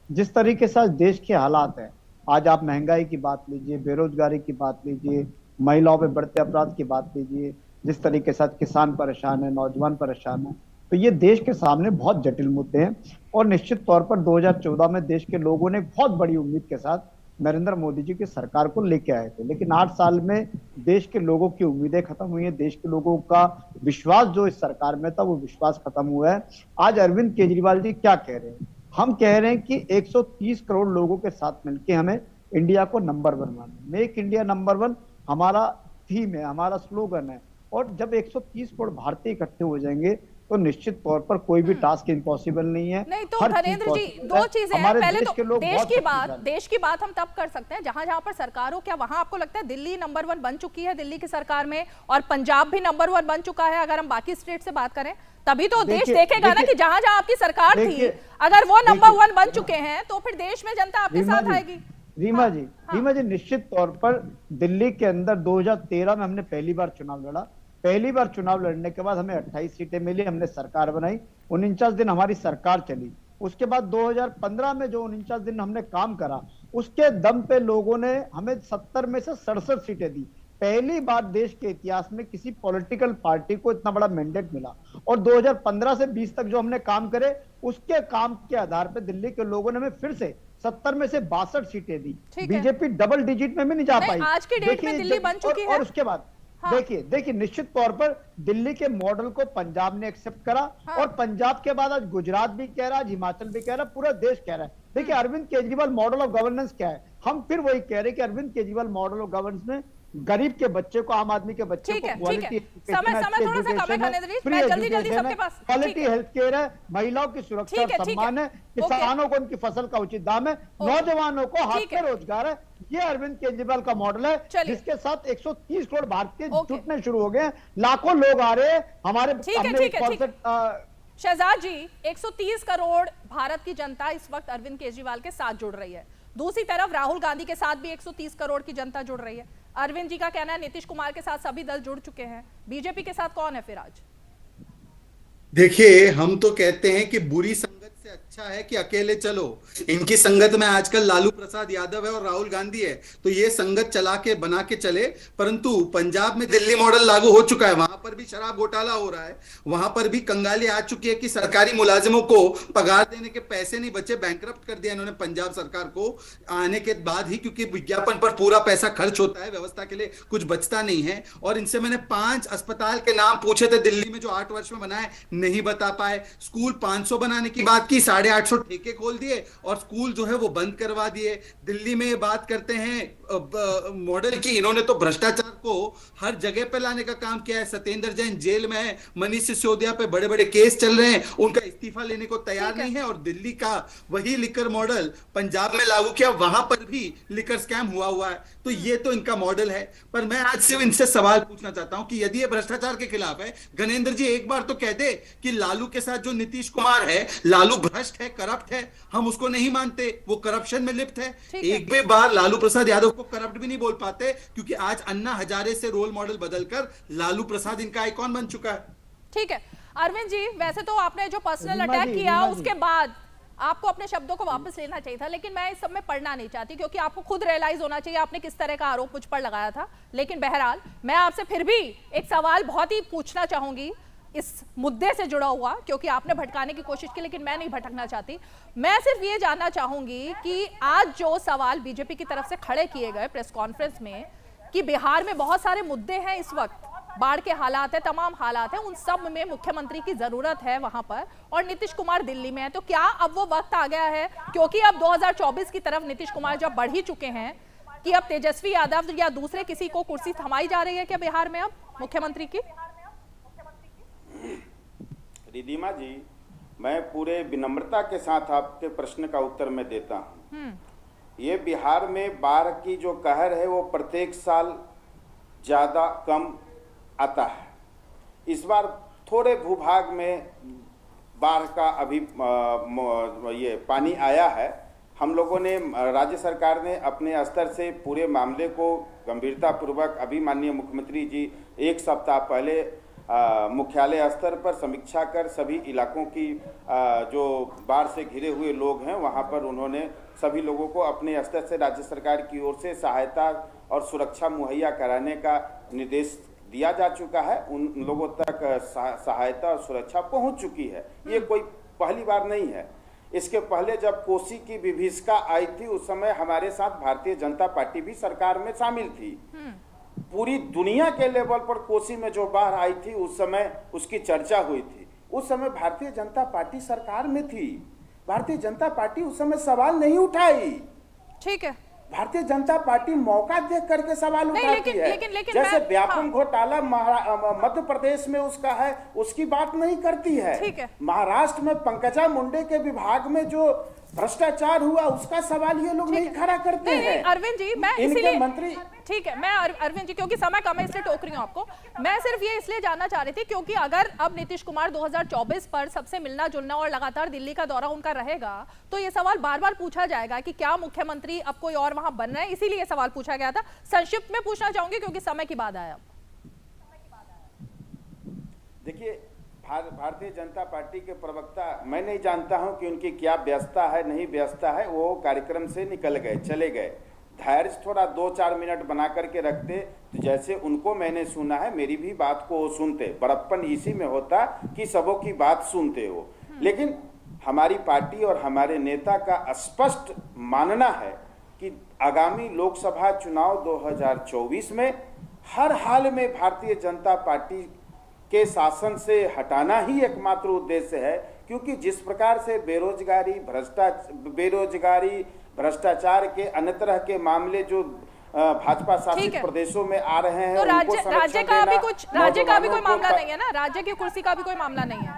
जिस तरीके से आज देश के हालात है, आज आप महंगाई की बात लीजिए, बेरोजगारी की बात लीजिए, महिलाओं में बढ़ते अपराध की बात लीजिए, जिस तरीके से किसान परेशान है, नौजवान परेशान है, तो ये देश के सामने बहुत जटिल मुद्दे हैं। और निश्चित तौर पर 2014 में देश के लोगों ने बहुत बड़ी उम्मीद के साथ नरेंद्र मोदी जी की सरकार को लेके आए थे, लेकिन 8 साल में देश के लोगों की उम्मीदें खत्म हुई हैं। देश के लोगों का विश्वास जो इस सरकार में था वो विश्वास खत्म हुआ है। आज अरविंद केजरीवाल जी क्या कह रहे हैं? हम कह रहे हैं कि 130 करोड़ लोगों के साथ मिलकर हमें इंडिया को नंबर 1 बनाना है। मेक इंडिया नंबर 1 हमारा थीम है, हमारा स्लोगन है। और जब 130 करोड़ भारतीय इकट्ठे हो जाएंगे तो निश्चित तौर पर कोई भी टास्क इम्पॉसिबल नहीं है। नहीं तो हर चीज धनेंद्र जी, possible दो है। चीजें हैं। हमारे पहले देश तो के लोग बहुत शक्तिशाली देश की बात हम तब कर सकते हैं जहां जहां पर सरकार हो। क्या वहां आपको लगता है दिल्ली नंबर 1 बन चुकी है दिल्ली की सरकार में, और पंजाब भी नंबर 1 बन चुका है? अगर हम बाकी स्टेट से बात करें तभी तो देश देखेगा ना कि जहां जहां आपकी सरकार थी, अगर वो नंबर 1 बन चुके हैं तो फिर देश में जनता आपके साथ आएगी। रीमा जी, निश्चित तौर पर दिल्ली के अंदर 2013 में हमने पहली बार चुनाव लड़ा। पहली बार चुनाव लड़ने के बाद हमें 28 सीटें मिली, हमने सरकार बनाई, 49 दिन हमारी सरकार चली। उसके बाद 2015 में जो 49 दिन हमने काम करा, उसके दम पे लोगों ने हमें 70 में से 67 सीटें दी। पहली बार देश के इतिहास में किसी पॉलिटिकल पार्टी को इतना बड़ा मैंडेट मिला। और 2015 से 20 तक जो हमने काम करे, उसके काम के आधार पर दिल्ली के लोगों ने हमें फिर से 70 में से 62 सीटें दी। बीजेपी डबल डिजिट में भी नहीं जा पाई। आज की डेट में दिल्ली बन चुकी है। और उसके बाद देखिए निश्चित तौर पर दिल्ली के मॉडल को पंजाब ने एक्सेप्ट करा, और पंजाब के बाद आज गुजरात भी कह रहा है, हिमाचल भी कह रहा है, पूरा देश कह रहा है। देखिए Arvind Kejriwal model of governance क्या है, हम फिर वही कह रहे हैं कि Arvind Kejriwal model of governance में गरीब के बच्चे को, आम आदमी के बच्चे को क्वालिटी क्वालिटी हेल्थ केयर है, महिलाओं की सुरक्षा और सम्मान है, किसानों को उनकी फसल का उचित दाम है, नौजवानों को हाथ में रोजगार है। ये अरविंद केजरीवाल का मॉडल है, जिसके साथ 130 करोड़ भारतीय जुटने शुरू हो गए, लाखों लोग आ रहे हैं हमारे। शहजाद जी, 130 करोड़ भारत की जनता इस वक्त अरविंद केजरीवाल के साथ जुड़ रही है। दूसरी तरफ राहुल गांधी के साथ भी 130 करोड़ की जनता जुड़ रही है। अरविंद जी का कहना है नीतीश कुमार के साथ सभी दल जुड़ चुके हैं, बीजेपी के साथ कौन है फिर आज? देखिए, हम तो कहते हैं कि बुरी संगत से अच्छा है कि अकेले चलो। इनकी संगत में आजकल लालू प्रसाद यादव है और राहुल गांधी है, तो ये संगत चला के बना के चले। परंतु पंजाब में दिल्ली मॉडल लागू हो चुका है, वहां पर भी शराब घोटाला हो रहा है, वहां पर भी कंगाली आ चुकी है कि सरकारी मुलाजिमों को पगार देने के पैसे नहीं बचे, बैंकरप्ट कर दिया इन्होंने पंजाब सरकार को आने के बाद ही, क्योंकि विज्ञापन पर पूरा पैसा खर्च होता है, व्यवस्था के लिए कुछ बचता नहीं है। और इनसे मैंने 5 अस्पताल के नाम पूछे थे दिल्ली में जो 8 वर्ष में बनाए, नहीं बता पाए। स्कूल 500 बनाने की बात की, 850 ठेके खोल दिए और स्कूल जो है वो बंद करवा दिए। दिल्ली में बात करते हैं मॉडल की, इन्होंने तो भ्रष्टाचार को हर जगह पे लाने का काम किया है। सत्येंद्र जैन जेल में है, मनीष सिसोदिया पे बड़े बड़े केस चल रहे हैं, उनका इस्तीफा लेने को तैयार नहीं है। और दिल्ली का वही लिकर मॉडल पंजाब में लागू किया, वहां पर भी लिकर स्कैम हुआ है। तो ये तो इनका मॉडल है। पर मैं आज सिर्फ इनसे सवाल पूछना चाहता हूं कि यदि ये भ्रष्टाचार के खिलाफ है, गणेंद्र जी एक बार तो कह दे कि लालू के साथ जो नीतीश कुमार है, लालू भ्रष्ट है, करप्ट है, हम उसको नहीं मानते, वो करप्शन में लिप्त है। एक भी बार लालू प्रसाद यादव को करप्ट भी नहीं बोल पाते, क्योंकि आज अन्ना हजारे से रोल मॉडल बदलकर लालू प्रसाद इनका आइकॉन बन चुका है। ठीक है अरविंद जी, वैसे तो आपने जो पर्सनल अटैक किया उसके बाद आपको अपने शब्दों को वापस लेना चाहिए था, लेकिन मैं इस सब में पढ़ना नहीं चाहती, क्योंकि आपको खुद रियलाइज होना चाहिए आपने किस तरह का आरोप मुझ पर लगाया था। लेकिन बहरहाल मैं आपसे फिर भी एक सवाल बहुत ही पूछना चाहूंगी इस मुद्दे से जुड़ा हुआ, क्योंकि आपने भटकाने की कोशिश की लेकिन मैं नहीं भटकना चाहती। मैं सिर्फ ये जानना चाहूंगी कि आज जो सवाल बीजेपी की तरफ से खड़े किए गए प्रेस कॉन्फ्रेंस में कि बिहार में बहुत सारे मुद्दे हैं, इस वक्त बाढ़ के हालात है, तमाम हालात है, उन सब में मुख्यमंत्री की जरूरत है वहां पर, और नीतीश कुमार दिल्ली में है, तो क्या अब वो वक्त आ गया है, क्योंकि अब 2024 की तरफ नीतीश कुमार जब बढ़ ही चुके हैं, कि अब तेजस्वी यादव या दूसरे किसी को कुर्सी थमाई जा रही है क्या बिहार में अब मुख्यमंत्री की? रिधिमा जी, मैं पूरे विनम्रता के साथ आपके प्रश्न का उत्तर मैं देता हूँ। ये बिहार में बाढ़ की जो कहर है वो प्रत्येक साल ज़्यादा कम आता है। इस बार थोड़े भूभाग में बाढ़ का अभी ये पानी आया है। हम लोगों ने, राज्य सरकार ने अपने स्तर से पूरे मामले को गंभीरतापूर्वक, अभी माननीय मुख्यमंत्री जी 1 सप्ताह पहले मुख्यालय स्तर पर समीक्षा कर सभी इलाकों की जो बाढ़ से घिरे हुए लोग हैं वहां पर उन्होंने सभी लोगों को अपने स्तर से राज्य सरकार की ओर से सहायता और सुरक्षा मुहैया कराने का निर्देश दिया जा चुका है। उन लोगों तक सहायता और सुरक्षा पहुंच चुकी है। ये कोई पहली बार नहीं है। इसके पहले जब कोसी की विभीषिका आई थी, उस समय हमारे साथ भारतीय जनता पार्टी भी सरकार में शामिल थी। पूरी दुनिया के लेवल पर कोसी में जो बाढ़ आई थी उस समय उसकी चर्चा हुई थी। उस समय भारतीय जनता पार्टी सरकार में थी, भारतीय जनता पार्टी उस समय सवाल नहीं उठाई। ठीक है, भारतीय जनता पार्टी मौका देख करके सवाल नहीं, उठाती है। लेकिन जैसे मैं- व्यापम हाँ। घोटाला मध्य प्रदेश में उसका है, उसकी बात नहीं करती है। ठीक है। महाराष्ट्र में पंकजा मुंडे के विभाग में जो भ्रष्टाचार हुआ उसका सवाल ये लोग नहीं खड़ा करते नहीं, हैं। अरविंद जी, मैं इनके इसीलिए मंत्री, ठीक है, मैं अरविंद जी, क्योंकि समय कम है इसलिए टोक रही हूँ आपको। मैं सिर्फ ये इसलिए जानना चाह रही थी क्योंकि अगर अब नीतीश कुमार 2024 पर सबसे मिलना जुलना और लगातार दिल्ली का दौरा उनका रहेगा तो ये सवाल बार बार पूछा जाएगा कि क्या मुख्यमंत्री अब कोई और वहां बन रहे हैं, इसीलिए सवाल पूछा गया था। संक्षिप्त में पूछना चाहूंगी क्योंकि समय की बात आया। देखिए, भारतीय जनता पार्टी के प्रवक्ता, मैं नहीं जानता हूं कि उनकी क्या व्यस्तता है नहीं व्यस्तता है, वो कार्यक्रम से निकल गए, चले गए। धैर्य थोड़ा 2-4 मिनट बना करके रखते तो जैसे उनको मैंने सुना है, मेरी भी बात को वो सुनते। बड़प्पन इसी में होता कि सबों की बात सुनते हो। लेकिन हमारी पार्टी और हमारे नेता का स्पष्ट मानना है कि आगामी लोकसभा चुनाव 2024 में हर हाल में भारतीय जनता पार्टी के शासन से हटाना ही एकमात्र उद्देश्य है, क्योंकि जिस प्रकार से बेरोजगारी, भ्रष्टाचार के अन्य तरह के मामले जो भाजपा शासित प्रदेशों में आ रहे हैं, तो उनको राज्य का अभी कुछ, राज्य का भी कोई मामला नहीं है ना, राज्य की कुर्सी का भी कोई मामला नहीं है।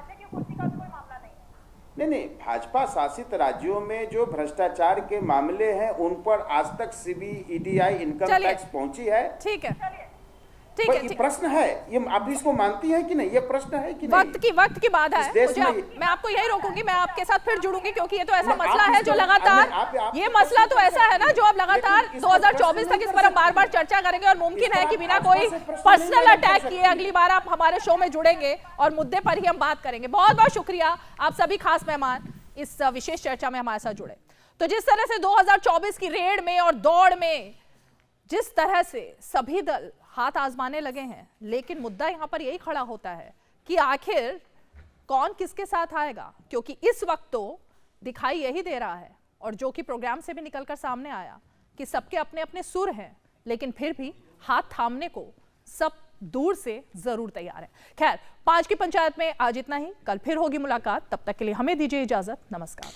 नहीं, भाजपा शासित राज्यों में जो भ्रष्टाचार के मामले हैं उन पर आज तक सीबीआई इनकम टैक्स पहुंची है। ठीक है, ये प्रश्न है, ये आप इसको मानती हैं कि नहीं? ये प्रश्न है कि नहीं? वक्त की बात है। मैं आपको यही रोकूंगी, मैं आपके साथ फिर जुड़ूंगी क्योंकि ये तो ऐसा मसला है जो लगातार, ये मसला तो ऐसा है ना जो अब लगातार 2024 तक इस पर हम बार बार चर्चा करेंगे और मुमकिन है कि बिना कोई पर्सनल अटैक किए अगली बार आप हमारे शो में जुड़ेंगे और मुद्दे पर ही हम बात करेंगे। बहुत बहुत शुक्रिया आप सभी खास मेहमान इस विशेष चर्चा में हमारे साथ जुड़े। तो जिस तरह से 2024 की रेड में और दौड़ में जिस तरह से सभी दल हाथ आजमाने लगे हैं, लेकिन मुद्दा यहां पर यही खड़ा होता है कि आखिर कौन किसके साथ आएगा, क्योंकि इस वक्त तो दिखाई यही दे रहा है और जो कि प्रोग्राम से भी निकलकर सामने आया कि सबके अपने अपने सुर हैं, लेकिन फिर भी हाथ थामने को सब दूर से जरूर तैयार है। खैर, 5 की पंचायत में आज इतना ही। कल फिर होगी मुलाकात, तब तक के लिए हमें दीजिए इजाजत। नमस्कार।